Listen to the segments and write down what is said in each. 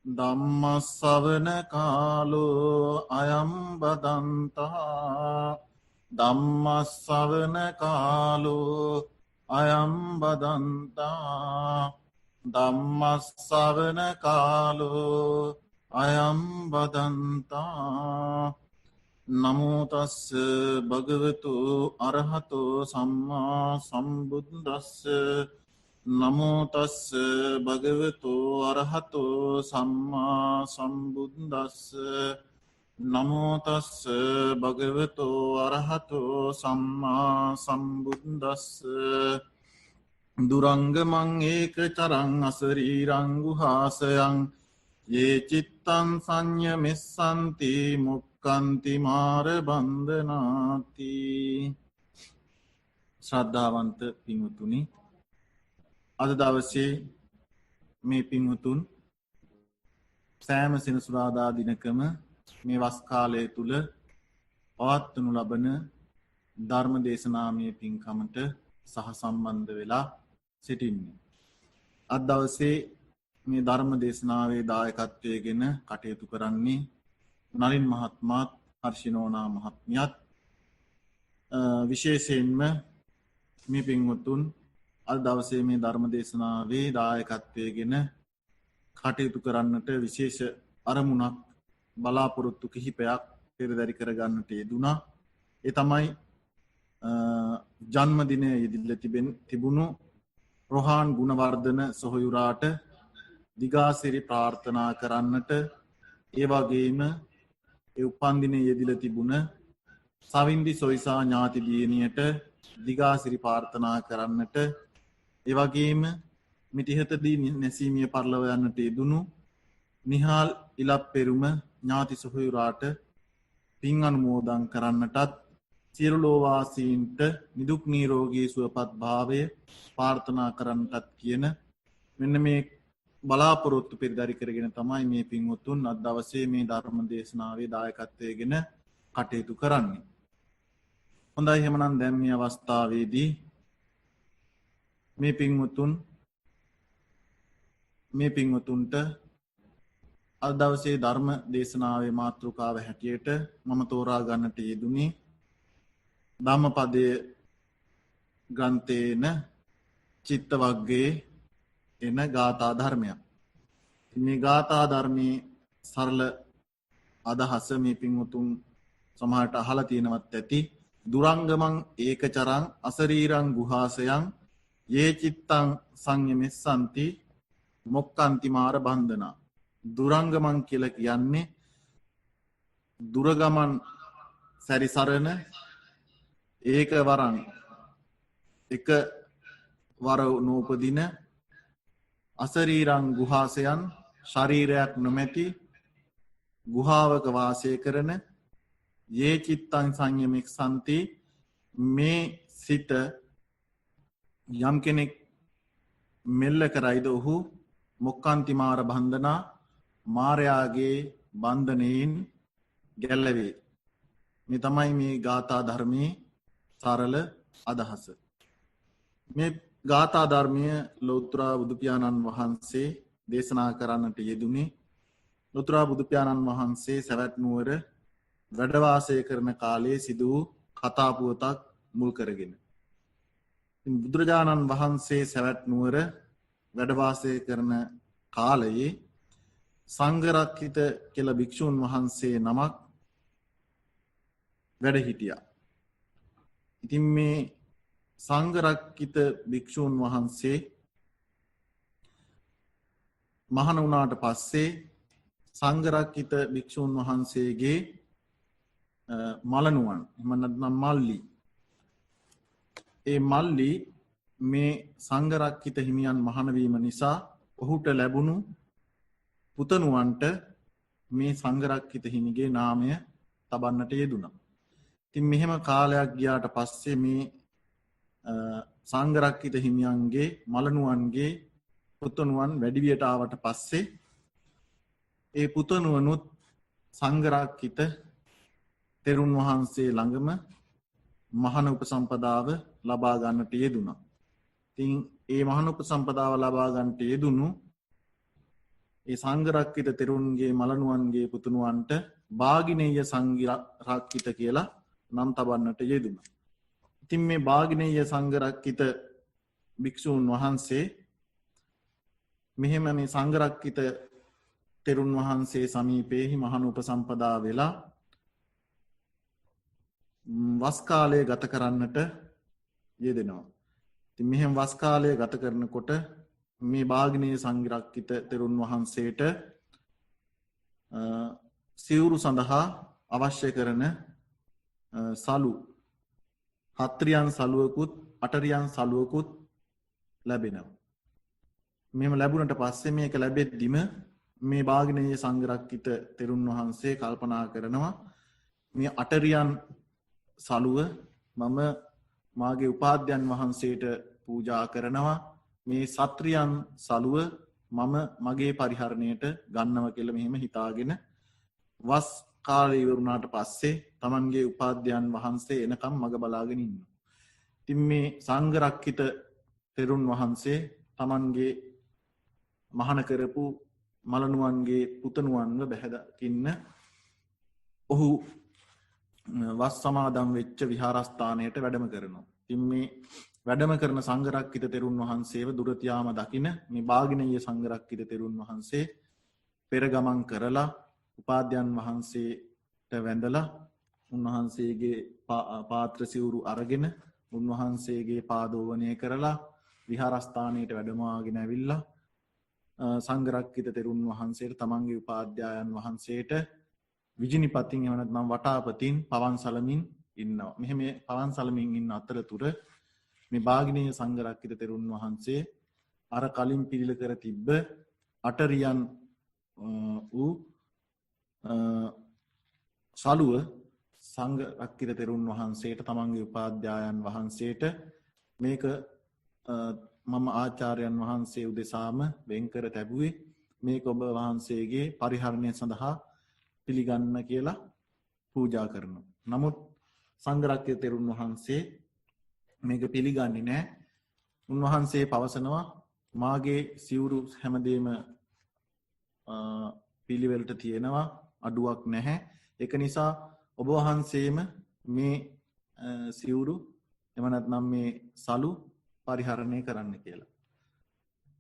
ධම්මස්සවන කාලෝ අයම් බදන්තා ධම්මස්සවන කාලෝ අයම් බදන්තා ධම්මස්සවන කාලෝ අයම් බදන්තා නමෝ තස්ස භගවතු අරහතෝ සම්මා සම්බුද්දස්ස නමෝ තස්ස භගවතු අරහතෝ සම්මා සම්බුද්දස්ස නමෝ තස්ස භගවතු අරහතෝ සම්මා සම්බුද්දස්ස දුරංගමං ඒක චරං අසරීරං ගුහාසයං යේ චිත්තං සංයමෙස්සන්ති මුක්ඛන්ති මාර බන්ධනාති. ශ්‍රද්ධාවන්ත පින්වතුනි, අද දවසේ මේ පින්වතුන් සෑම සෙනසුරාදා දිනකම මේ වස් කාලය තුල පවත්වනු ලබන ධර්ම දේශනාමය පින්කමට සහ සම්බන්ධ වෙලා සිටින්නේ. අද දවසේ මේ ධර්ම දේශනාවේ දායකත්වයේගෙන කටයුතු කරන්නේ නලින් මහත්මයාත් හර්ෂිනෝනා මහත්මියත්. විශේෂයෙන්ම මේ පින්වතුන් අද දවසේ මේ ධර්ම දේශනාවේ දායකත්වයේගෙන කටයුතු කරන්නට විශේෂ අරමුණක් බලාපොරොත්තු කිහිපයක් පෙරදරි කරගන්නට යෙදුණා. ඒ තමයි ජන්මදිනය යෙදිලා තිබුණු රොහාන් ගුණවර්ධන සොහොයුරාට දිගාසිරි ප්‍රාර්ථනා කරන්නට, ඒ වගේම ඒ උපන්දිනය යෙදිලා තිබුණ සවින්දි සොයිසා ඥාති දියණියට දිගාසිරි ප්‍රාර්ථනා කරන්නට, ඒ වගේම මිටිහතදී නැසීමිය පරලව යන්නට යෙදුණු නිහාල් ඉලප්පෙරුම ඥාති සොහොයුරාට පින් අනුමෝදන් කරන්නටත්, සියලු ලෝවාසීන්ට නිදුක් නිරෝගී සුවපත් භාවය ප්‍රාර්ථනා කරන්නටත් කියන මෙන්න මේ බලාපොරොත්තු පෙරදරි කරගෙන තමයි මේ පින්වතුන් අද දවසේ මේ ධර්ම දේශනාවේ දායකත්වයේගෙන කටයුතු කරන්නේ. හොඳයි, එහෙමනම් දැන් මේ අවස්ථාවේදී මේ පින්වතුන්ට අද දවසේ ධර්ම දේශනාවේ මාතෘකාව හැටියට මම තෝරා ගන්නට යෙදුනේ ධම්මපදයේ ග්‍රන්ථේන චිත්ත වග්ගයේ එන ගාථා ධර්මයක්. මේ ගාථා ධර්මයේ සරල අදහස මේ පින්වතුන් සමහරට අහලා තියෙනවත් ඇති. දුරංගමං ඒකචරං අසරීරං ගුහාසයං යේ චිත්තං සංයමෙස්සන්ති මොක්ඛන්ති මාර බන්ධනා. දුරංගමං කියලා කියන්නේ දුරගමන් සැරිසරන ඒක වරන් එක වර නූපදින අසරීරං ගුහාසයන් ශරීරයක් නොමැති ගුහාවක වාසය කරන යේ චිත්තං සංයමෙස්සන්ති මේ සිත යම් කෙනෙක් මෙල්ල කරයිද ඔහු මොක්ඛන්ති මාර බන්ධනා මාරයාගේ බන්ධනයෙන් ගැලවේ. මේ තමයි මේ ගාථා ධර්මයේ සරල අදහස. මේ ගාථා ධර්මය ලෞතර බුදු පියාණන් වහන්සේ දේශනා කරන්නට යෙදුනේ ලෞතර බුදු පියාණන් වහන්සේ සවැත් නුවර වැඩ වාසය කරන කාලයේ සිදු වූ කතා පුවතක් මුල් කරගෙන. බුදුරජාණන් වහන්සේ සවැත් නුවර වැඩ වාසය කරන කාලයේ සංඝරක්ඛිත කියලා භික්ෂුන් වහන්සේ නමක් වැඩ හිටියා. ඉතින් මේ සංඝරක්ඛිත භික්ෂුන් වහන්සේ මහණ වුණාට පස්සේ සංඝරක්ඛිත භික්ෂුන් වහන්සේගේ මලනුවන් එහෙම නැත්නම් මල්ලි, ඒ මල්ලි මේ සංඝරක්ඛිත හිමියන් මහණ වීම නිසා ඔහුට ලැබුණු පුතණුවන්ට මේ සංඝරක්ඛිත හිමිගේ නාමය තබන්නට යෙදුණා. ඉතින් මෙහෙම කාලයක් ගියාට පස්සේ මේ සංඝරක්ඛිත හිමියන්ගේ මලනුවන්ගේ පුතණුවන් වැඩිවියට ආවට පස්සේ ඒ පුතණුවනුත් සංඝරක්ඛිත තෙරුන් වහන්සේ ළඟම මහණ උපසම්පදාව ලබා ගන්නට යෙදුණා. ඉතින් ඒ මහණ උපසම්පදාව ලබා ගන්නට යෙදුණු ඒ සංඝරක්කිත තෙරුන්ගේ මලනුවන්ගේ පුතුණුවන්ට භාගිනේය සංඝරක්කිත කියලා නම් තබන්නට යෙදුණා. ඉතින් මේ භාගිනේය සංඝරක්කිත භික්ෂූන් වහන්සේ මෙහෙම මේ සංඝරක්කිත තෙරුන් වහන්සේ සමීපයේහි මහණ උපසම්පදා වෙලා වස් කාලය ගත කරන්නට යෙදෙනවා. ඉතින් මෙහෙම වස් කාලය ගත කරනකොට මේ භාගිනේය සංඝරක්කිත තෙරුන් වහන්සේට සිවුරු සඳහා අවශ්‍ය කරන සලු හත්රියන් සලුවකුත් අටරියන් සලුවකුත් ලැබෙනවා. මෙහෙම ලැබුණට පස්සේ මේක ලැබෙද්දිම මේ භාගිනේය සංඝරක්කිත තෙරුන් වහන්සේ කල්පනා කරනවා මේ අටරියන් සලුව මම මාගේ උපාධ්‍යයන් වහන්සේට පූජා කරනවා. මේ සත්‍රියන් සලුව මම මගේ පරිහරණයට ගන්නව කියලා මෙහෙම හිතාගෙන වස් කාලය ඉවරුණාට පස්සේ තමන්ගේ උපාධ්‍යයන් වහන්සේ එනකම් මඟ බලාගෙන ඉන්නවා. ඉතින් මේ සංඝරක්කිත තෙරුන් වහන්සේ තමන්ගේ මහාන කරපු මලනුවන්ගේ පුතණුවන්ව බැහැදකින්න ඔහු වස් සමාදම් වෙච්ච විහාරස්ථානයට වැඩම කරනවා. ඉතින් මේ වැඩම කරන සංඝරක්කිත තෙරුන් වහන්සේව දුරතියාම දකින මේ භාගිනේය සංඝරක්කිත තෙරුන් වහන්සේ පෙර ගමන් කරලා උපාධ්‍යයන් වහන්සේට වැඳලා උන්වහන්සේගේ පාත්‍ර සිවුරු අරගෙන උන්වහන්සේගේ පාදෝවණය කරලා විහාරස්ථානයට වැඩමවාගෙන ඇවිල්ලා සංඝරක්කිත තෙරුන් වහන්සේට තමන්ගේ උපාධ්‍යයන් වහන්සේට විජිනිපතින් එවන නැත්නම් වටාපතින් පවන් සලමින් ඉන්නවා. මෙහෙම පවන් සලමින් ඉන්න අතරතුර මේ භාගිනේය සංඝරක්කිත තෙරුන් වහන්සේ අර කලින් පිළිල කර තිබ්බ අටරියන් වූ සලුව සංඝරක්කිත තෙරුන් වහන්සේට තමන්ගේ උපාධ්‍යයන් වහන්සේට මේක මම ආචාර්යයන් වහන්සේ උදෙසාම වෙන් කර තැබුවේ මේක ඔබ වහන්සේගේ පරිහරණය සඳහා පිළිගන්න කියලා පූජා කරනවා. නමුත් සංඝරක්කිත තෙරුන් වහන්සේ මේක පිළිගන්නේ නැහැ. උන්වහන්සේ පවසනවා මාගේ සිවුරු හැමදේම පිළිවෙලට තියෙනවා, අඩුවක් නැහැ. ඒක නිසා ඔබ වහන්සේම මේ සිවුරු එම නැත්නම් මේ සලු පරිහරණය කරන්න කියලා.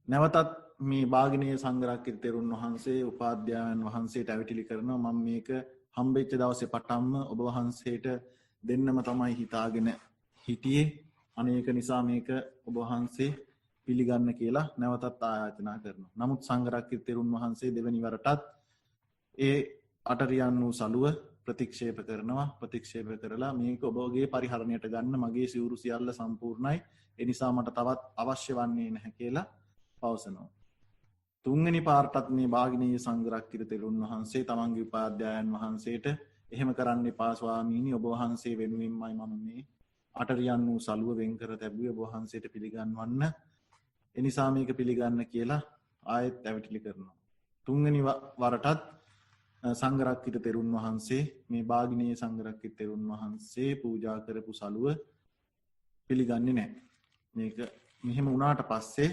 නැවතත් මේ භාගිනේය සංඝරක්කිත තෙරුන් වහන්සේ උපාධ්‍යයන් වහන්සේට ඇවිටිලි කරනවා මම මේක හම්බෙච්ච දවසේ පටන්ම ඔබ වහන්සේට දෙන්නම තමයි හිතාගෙන හිටියේ. අනේක නිසා මේක ඔබ වහන්සේ පිළිගන්න කියලා නැවතත් ආයාචනා කරනවා. නමුත් සංඝරක්කිත තෙරුන් වහන්සේ දෙවැනි වරටත් ඒ අටරියන් වූ සලුව ප්‍රතික්ෂේප කරනවා. ප්‍රතික්ෂේප කරලා මේක ඔබගේ පරිහරණයට ගන්න මගේ සිවුරු සියල්ල සම්පූර්ණයි. ඒ නිසා මට තවත් අවශ්‍ය වන්නේ නැහැ කියලා පවසනවා. තුන්වෙනි පාරටත් මේ භාගිනේය සංඝරක්කිත තෙරුන් වහන්සේ තමන්ගේ උපාධ්‍යයන් වහන්සේට එහෙම කරන්න එපා ස්වාමීනි, ඔබ වහන්සේ වෙනුවෙන්මයි මම මේ අටරියන් වූ සලුව වෙන් කර තැබුවේ, ඔබ වහන්සේට පිළිගන්වන්න. ඒ නිසා මේක පිළිගන්න කියලා ආයෙත් ඇවිටිලි කරනවා. තුන්වෙනි වරටත් සංඝරක්කිත තෙරුන් වහන්සේ මේ භාගිනේය සංඝරක්කිත තෙරුන් වහන්සේ පූජා කරපු සලුව පිළිගන්නේ නැහැ. මේක මෙහෙම වුණාට පස්සේ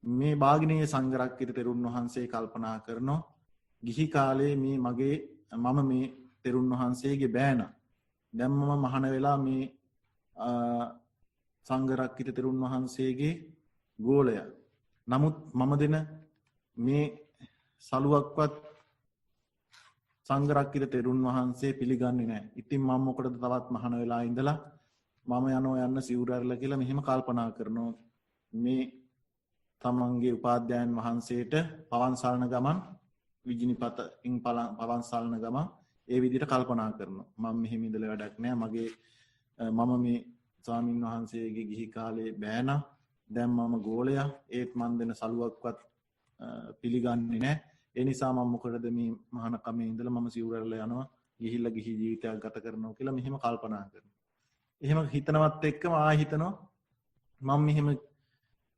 මේ භාගිනේය සංඝරක්කිත තෙරුන් වහන්සේ කල්පනා කරනවා ගිහි කාලේ මේ මම මේ තෙරුන් වහන්සේගේ බෑනා. දැන් මම මහාන වෙලා මේ සංඝරක්කිත තෙරුන් වහන්සේගේ ගෝලයා. නමුත් මම දෙන මේ සලුවක්වත් සංඝරක්කිත තෙරුන් වහන්සේ පිළිගන්නේ නැහැ. ඉතින් මම මොකටද තවත් මහාන වෙලා ඉඳලා මම යන්න සිවුරු අරලා කියලා මෙහෙම කල්පනා කරනවා. මේ තමන්ගේ උපාධ්‍යයන් වහන්සේට පවන් සලන ගමන් විජිනිපතින් පවන් සලන ගමන් ඒ විදිහට කල්පනා කරනවා. මම මෙහෙම ඉඳලා වැඩක් නැහැ. මම මේ ස්වාමින් වහන්සේගේ ගිහි කාලේ බෑනා. දැන් මම ගෝලයා. ඒත් මන් දෙන සලුවක්වත් පිළිගන්නේ නැහැ. ඒ නිසා මම මොකටද මේ මහාන කමේ ඉඳලා මම සිවුරු අරලා යනවා. ගිහිල්ලා ගිහි ජීවිතයක් ගත කරනවා කියලා මෙහෙම කල්පනා කරනවා. එහෙම හිතනවත් එක්කම ආයෙ හිතනවා මම මෙහෙම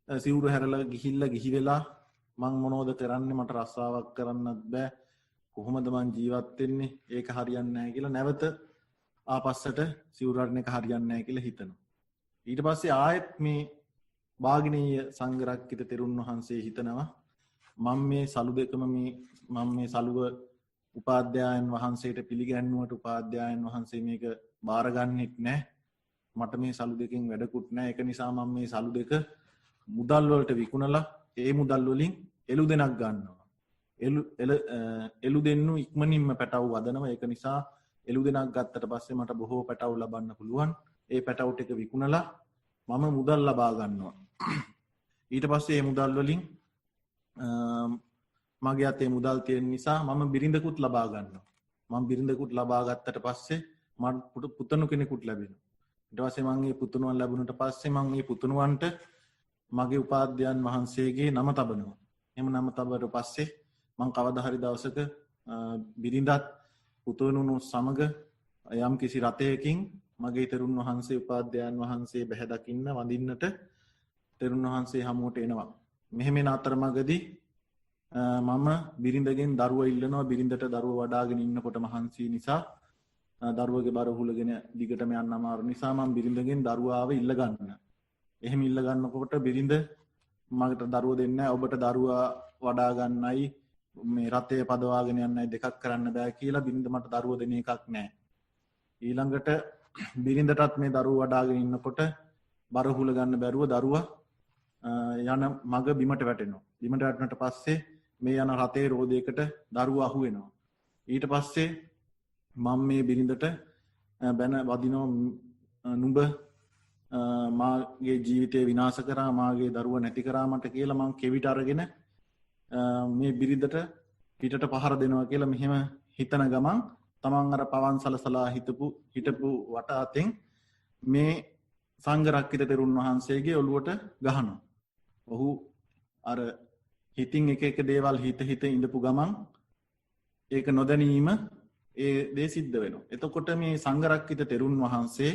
සිවුරු හැරලා ගිහිල්ලා ගිහි වෙලා මං මොනවද කරන්නේ, මට රස්සාවක් කරන්නත් බෑ, කොහොමද මං ජීවත් වෙන්නේ, ඒක හරියන්නේ නැහැ කියලා නැවත ආපස්සට සිවුරු අරන එක හරියන්නේ නැහැ කියලා හිතනවා. ඊට පස්සේ ආයෙත් මේ භාගිනේය සංඝරක්කිත තෙරුන් වහන්සේ හිතනවා මම මේ සලු දෙකම මම මේ සලුව උපාධ්‍යායන් වහන්සේට පිළිගැන්නුවට උපාධ්‍යායන් වහන්සේ මේක බාරගන්නෙත් නැහැ. මට මේ සලු දෙකෙන් වැඩකුත් නැහැ. ඒක නිසා මම මේ සලු දෙක මුදල් වලට විකුණලා ඒ මුදල් වලින් එළු දෙනක් ගන්නවා. එළු දෙන්නු ඉක්මනින්ම පැටව් වදනවා. ඒක නිසා එළු දෙනක් ගත්තට පස්සේ මට බොහෝ පැටව් ලබන්න පුළුවන්. ඒ පැටව් ටික විකුණලා මම මුදල් ලබා ගන්නවා. ඊට පස්සේ මේ මුදල් වලින් මගේ අතේ මුදල් තියෙන නිසා මම බිරිඳකුත් ලබා ගන්නවා. මම බිරිඳකුත් ලබා ගත්තට පස්සේ මට පුතණු කෙනෙකුත් ලැබෙනවා. ඊට පස්සේ මම මේ පුතණුවන් ලැබුණට පස්සේ මම මේ පුතණුවන්ට මගේ උපාධ්‍යයන් වහන්සේගේ නම තබනවා. එහෙම නම තබවට පස්සේ මම කවදා හරි දවසක බිරිඳත් පුතණුණු සමග යම් කිසි රතයකින් මගේ තෙරුන් වහන්සේ උපාධ්‍යයන් වහන්සේ බැහැ දකින්න වඳින්නට තෙරුන් වහන්සේ හමුවට එනවා. මෙහෙම එන අතරමඟදී මම බිරිඳගෙන් දරුවා ඉල්ලනවා. බිරිඳට දරුවා වඩාගෙන ඉන්නකොට මහන්සි නිසා දරුවගේ බර හුලගෙන දිගටම යන්න අමාරු නිසා මම බිරිඳගෙන් දරුවාව ඉල්ල ගන්නවා. එහෙම ඉල්ල ගන්නකොට බිරිඳ මකට දරුවෝ දෙන්නේ නැහැ. ඔබට දරුවා වඩා ගන්නයි මේ රතේ පදවාගෙන යන්නයි දෙකක් කරන්න බෑ කියලා බිරිඳ මට දරුවෝ දෙන එකක් නැහැ. ඊළඟට බිරිඳටත් මේ දරුවෝ වඩාගෙන ඉන්නකොට බර හුල ගන්න බැරුව දරුවා යන මග බිමට වැටෙනවා. බිමට වැටුණට පස්සේ මේ යන රතේ රෝදයකට දරුවා අහු වෙනවා. ඊට පස්සේ මම මේ බිරිඳට බැන වදිනවා. නුඹ මාගේ ජීවිතය විනාශ කරා, මාගේ දරුවා නැති කරා මට කියලා මං කෙවිත අරගෙන මේ බිරිඳට පිටට පහර දෙනවා කියලා මෙහෙම හිතන ගමන් තමන් අර පවන් සලසලා හිටපු වට අතෙන් මේ සංඝරක්කිත තෙරුන් වහන්සේගේ ඔළුවට ගහනවා. ඔහු අර හිතින් එක දේවල් හිත ඉඳපු ගමන් ඒක නොදැනීම ඒ දේ සිද්ධ වෙනවා. එතකොට මේ සංඝරක්කිත තෙරුන් වහන්සේ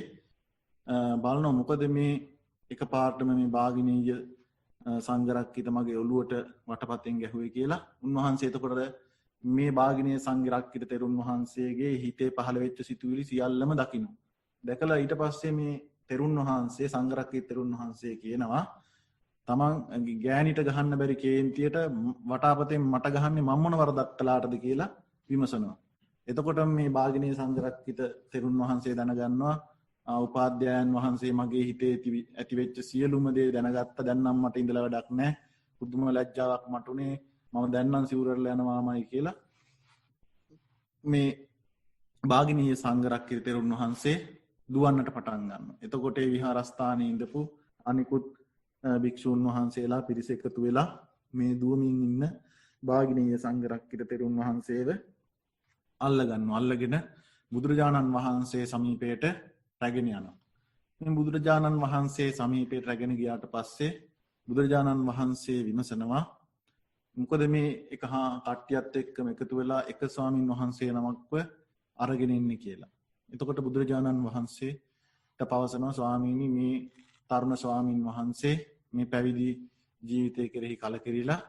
බලනවා මොකද මේ එකපාරටම මේ බාගිනීය සංඝරක්කිත මගේ ඔළුවට වටපතෙන් ගැහුවේ කියලා. උන්වහන්සේ එතකොට මේ බාගිනීය සංඝරක්කිත තෙරුන් වහන්සේගේ හිතේ පහළ වෙච්ච සිතුවිලි සියල්ලම දකිනවා. දැකලා ඊට පස්සේ මේ තෙරුන් වහන්සේ සංඝරක්කිත තෙරුන් වහන්සේ කියනවා තමන් ගෑනිට ගහන්න බැරි කේන්තියට වටාපතෙන් මට ගහන්නේ මම මොන වරදක් කළාටද කියලා විමසනවා. එතකොට මේ බාගිනීය සංඝරක්කිත තෙරුන් වහන්සේ දැනගන්නවා උපාධ්‍යයන් වහන්සේ මගේ හිතේ ඇතිවෙච්ච සියලුම දේ දැනගත්ත. දැන් නම් මට ඉඳලා වැඩක් නැහැ. පුදුම ලැජ්ජාවක් මට උනේ. මම දැන් නම් සිවුරල්ල යනවාමයි කියලා මේ බාගිනීය සංඝරක්කිත තෙරුන් වහන්සේ දුවන්නට පටන් ගන්නවා. එතකොට ඒ විහාරස්ථානයේ ඉඳපු අනිකුත් භික්ෂූන් වහන්සේලා පිරිස එකතු වෙලා මේ දුවමින් ඉන්න බාගිනීය සංඝරක්කිත තෙරුන් වහන්සේව අල්ලගන්නවා. අල්ලගෙන බුදුරජාණන් වහන්සේ සමීපයට රැගෙන යනවා. මේ බුදුරජාණන් වහන්සේ සමීපයට රැගෙන ගියාට පස්සේ බුදුරජාණන් වහන්සේ විමසනවා මොකද මේ එක කට්ටියත් එක්කම එකතු වෙලා එක ස්වාමින් වහන්සේ නමක්ව අරගෙන ඉන්නේ කියලා. එතකොට බුදුරජාණන් වහන්සේට පවසනවා ස්වාමීනි මේ තරුණ ස්වාමින් වහන්සේ මේ පැවිදි ජීවිතය කෙරෙහි කලකිරිලා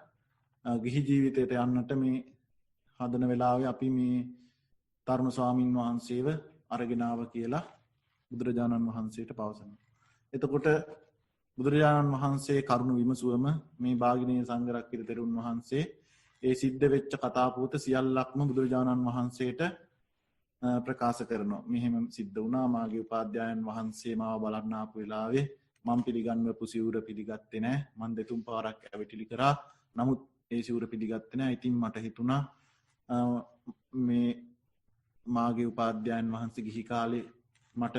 ගිහි ජීවිතයට යන්නට මේ හදන වෙලාවේ අපි මේ තරුණ ස්වාමින් වහන්සේව අරගෙන ආව කියලා බුදුරජාණන් වහන්සේට පවසනවා. එතකොට බුදුරජාණන් වහන්සේ කරුණ විමසුවම මේ බාගිනීය සංඝරක්කිත තෙරුන් වහන්සේ ඒ සිද්ධ වෙච්ච කතාපුවත සියල්ලක්ම බුදුරජාණන් වහන්සේට ප්‍රකාශ කරනවා. මෙහෙම සිද්ධ වුණා. මාගේ උපාධ්‍යයන් වහන්සේ මාව බලන්න ආපු වෙලාවේ මම පිළිගන්වපු සිවුර පිළිගත්තේ නැහැ. මම දෙතුන් පාරක් ඇවිටිලි කරා. නමුත් ඒ සිවුර පිළිගත්තේ නැහැ. ඉතින් මට හිතුණා මේ මාගේ උපාධ්‍යයන් වහන්සේ ගිහි කාලේ මට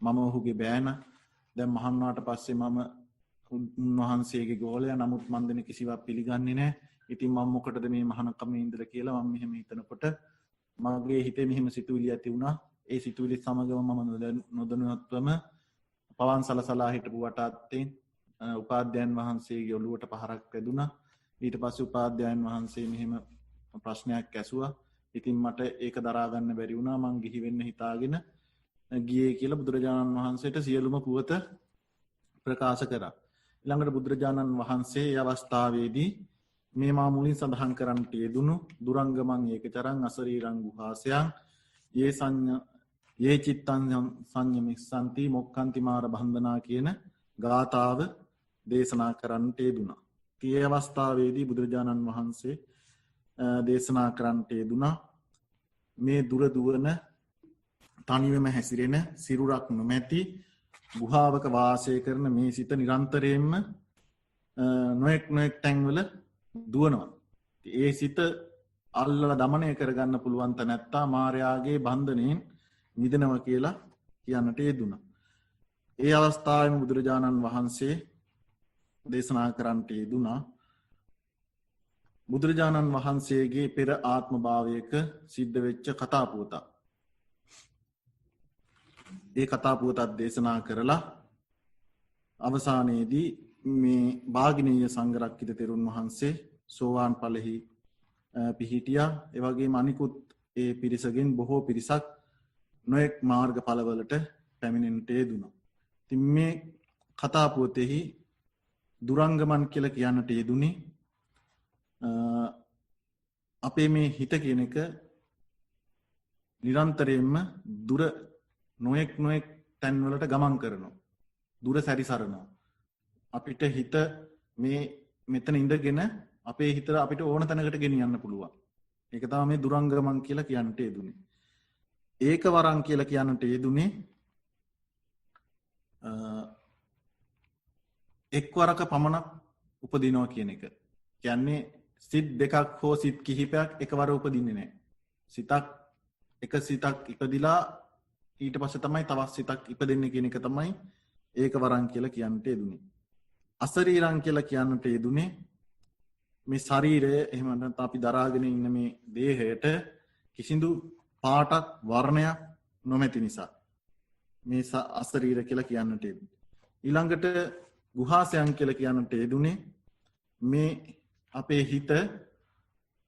මම ඔහුගේ බෑන. දැන් මහාන් වුණාට පස්සේ මම උන්වහන්සේගේ ගෝලයා. නමුත් මන් දෙන කිසිවක් පිළිගන්නේ නැහැ. ඉතින් මම මොකටද මේ මහානකමේ ඉඳලා කියලා මම මෙහෙම හිතනකොට මගේ හිතේ මෙහෙම සිතුවිලි ඇති වුණා. ඒ සිතුවිලි සමගම මම නොදැනුවත්වම පවන් සලසලා හිටපු වටාත්තෙන් උපාධ්‍යයන් වහන්සේගේ ඔළුවට පහරක් වැදුනා. ඊට පස්සේ උපාධ්‍යයන් වහන්සේ මෙහෙම ප්‍රශ්නයක් ඇසුවා. ඉතින් මට ඒක දරා ගන්න බැරි වුණා. මං ගිහි වෙන්න හිතාගෙන ගියේ කියලා බුදුරජාණන් වහන්සේට සියලුම පුවත ප්‍රකාශ කරා. ඊළඟට බුදුරජාණන් වහන්සේ මේ අවස්ථාවේදී මේ මා මුලින් සඳහන් කරන්නට යෙදුණු දුරංගමං ඒකචරං අසරීරං ගුහාසයන් යේ චිත්තං සංයමිස්සanti මොක්ඛන්ති මාර බන්ධනා කියන ගාථාව දේශනා කරන්නට යෙදුණා. ඒ අවස්ථාවේදී බුදුරජාණන් වහන්සේ දේශනා කරන්නට යෙදුනා මේ දුර දුවන තනිවම හැසිරෙන සිරුරක් නොමැති ගුහාවක වාසය කරන මේ සිත නිරන්තරයෙන්ම නොයෙක් නොයෙක් තැන්වල දුවනවා. ඒ සිත අල්ලලා දමනය කරගන්න පුළුවන් තැනැත්තා මායාවේ බන්ධනයෙන් මිදෙනවා කියලා කියන්නට යෙදුණා. ඒ අවස්ථාවෙම බුදුරජාණන් වහන්සේ දේශනා කරන්නට යෙදුණා බුදුරජාණන් වහන්සේගේ පෙර ආත්ම භාවයක සිද්ධ වෙච්ච කතා පුවතක්. ඒ කතා පුවතක් දේශනා කරලා අවසානයේදී මේ භාගිනීය සංඝරක්කිත තෙරුන් වහන්සේ සෝවාන් ඵලෙහි පිහිටියා. ඒ වගේම අනිකුත් ඒ පිරිසගෙන් බොහෝ පිරිසක් නොඑක් මාර්ග ඵලවලට පැමිණෙන්නට යෙදුණා. ඉතින් මේ කතා පුවතෙහි දුරංගමන් කියලා කියන්නට යෙදුනේ අපේ මේ හිත කියන එක නිරන්තරයෙන්ම දුර නොඑක් තැන්වලට ගමන් කරනවා. දුර සැරිසරනවා. අපිට හිත මේ මෙතන ඉඳගෙන අපේ හිත අපිට ඕන තැනකට ගෙනියන්න පුළුවන්. ඒක තමයි මේ දුරංගමන් කියලා කියන්නට යෙදුනේ. ඒක වරන් කියලා කියන්නට යෙදුනේ එක්වරක පමණක් උපදිනවා කියන එක. කියන්නේ සිත් දෙකක් හෝ සිත් කිහිපයක් එකවර උපදින්නේ නැහැ. එක සිතක් ඉපදිලා ඊට පස්සේ තමයි තවත් සිතක් ඉපදෙන්නේ කියන එක තමයි ඒක වරන් කියලා කියන්නට යෙදුනේ. අසරීරං කියලා කියන්නට යෙදුනේ මේ ශරීරය එහෙම නැත්නම් අපි දරාගෙන ඉන්න මේ දේහයට කිසිදු පාටක් වර්ණයක් නොමැති නිසා මේ අසරීර කියලා කියන්නට යෙදුනේ. ඊළඟට ගුහාසයන් කියලා කියන්නට යෙදුනේ මේ අපේ හිත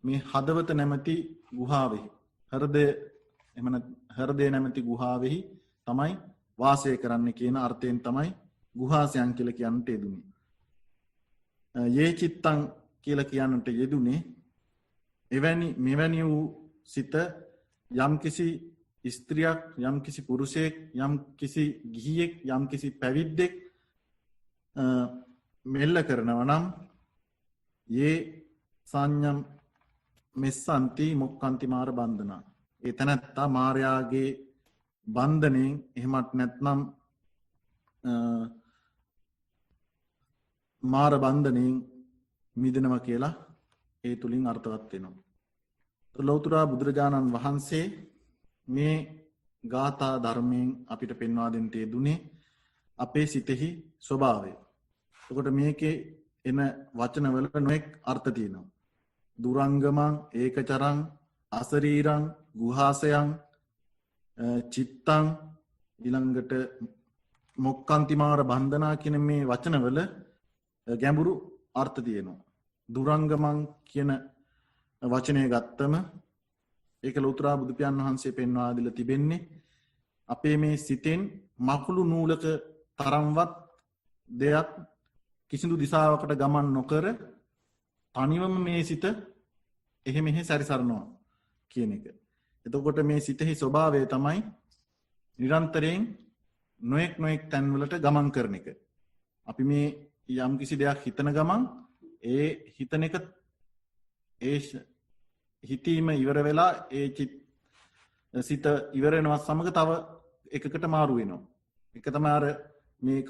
මේ හදවත නැමැති ගුහාවෙහි හෘදය නැමැති ගුහාවෙහි තමයි වාසය කරන්න කියන අර්ථයෙන් තමයි ගුහාසයන් කියලා කියන්නට යෙදුනේ. යේ චිත්තං කියලා කියන්නට යෙදුනේ මෙවැනි වූ සිත යම්කිසි ස්ත්‍රියක් යම්කිසි පුරුෂයෙක් යම්කිසි ගිහියෙක් යම්කිසි පැවිද්දෙක් මෙල්ල කරනවා නම් යේ සංඥම් මෙස්සන්ති මොක්කන්ති මාර බන්ධනා. ඒ තැනැත්තා මායාවේ බන්ධනයෙන් එහෙමත් නැත්නම් මාර බන්ධනයෙන් මිදෙනවා කියලා ඒ තුලින් අර්ථවත් වෙනවා. ලෞතර බුදුරජාණන් වහන්සේ මේ ගාථා ධර්මයෙන් අපිට පෙන්වා දෙන්න යෙදුනේ අපේ සිතෙහි ස්වභාවය. එතකොට මේකේ එන වචනවල නොඑක් අර්ථ තියෙනවා. දුරංගමං ඒකචරං අසරීරං ගුහාසයන් චිත්තං ඊළඟට මොක්කාන්තිමාර බන්ධනා කියන මේ වචනවල ගැඹුරු අර්ථ තියෙනවා. දුරංගමං කියන වචනය ගත්තම ඒක ලෞතර බුදු පියාණන් වහන්සේ පෙන්වා දීලා තිබෙන්නේ අපේ මේ සිතෙන් මකුළු නූලක තරම්වත් දෙයක් කිසිදු දිශාවකට ගමන් නොකර තනිවම මේ සිත එහෙ මෙහෙ සැරිසරනවා කියන එක. එතකොට මේ සිතෙහි ස්වභාවය තමයි නිරන්තරයෙන් නොඑක් තැන්වලට ගමන් කරන එක. අපි මේ යම් කිසි දෙයක් හිතන ගමන් ඒ හිතන එක ඒ හිතීම ඉවර වෙලා ඒ සිත ඉවර වෙනවත් සමග තව එකකට මාරු වෙනවා. ඒක තමයි අර මේ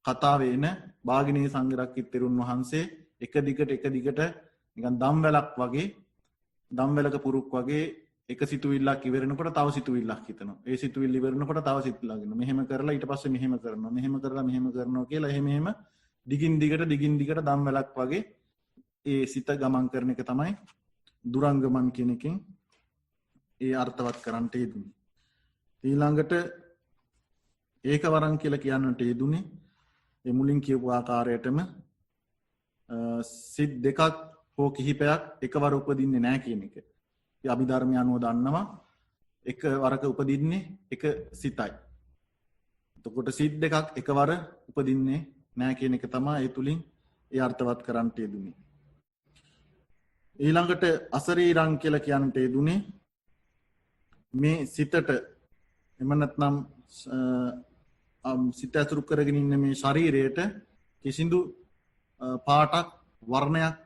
කතාවේ එන භාගිනී සංඝරක්කිත තෙරුන් වහන්සේ එක දිගට නිකන් දම්වැලක් වගේ දම්වැලක පුරුක් වගේ එක සිතුවිල්ලක් ඉවරනකොට තව සිතුවිල්ලක් හිතනවා. ඒ සිතුවිල්ල ඉවරනකොට තව සිතුවිල්ලක් ගන්නවා. මෙහෙම කරලා ඊට පස්සේ මෙහෙම කරනවා. මෙහෙම කරලා මෙහෙම කරනවා කියලා එහෙම දිගින් දිගට දම්වැලක් වගේ ඒ සිත ගමන් කරන එක තමයි දුරංගමන් කියන එකෙන් ඒ අර්ථවත් කරන්නට යෙදුනේ. ඊළඟට ඒක වරන් කියලා කියන්නට යෙදුනේ ඒ මුලින් කියපු ආකාරයටම සිත් දෙකක් හෝ කිහිපයක් එකවර උපදින්නේ නැහැ කියන එක. අපි අභිධර්මය අනුව දන්නවා එකවරක උපදින්නේ එක සිතයි. එතකොට සිත් දෙකක් එකවර උපදින්නේ නැහැ කියන එක තමයි ඒ තුලින් ඒ අර්ථවත් කරන්නට යෙදුනේ. ඊළඟට අසරීරං කියලා කියන්නට යෙදුනේ මේ සිතට එම නැත්නම් සිත ඇසුරු කරගෙන ඉන්න මේ ශරීරයට කිසිදු පාටක් වර්ණයක්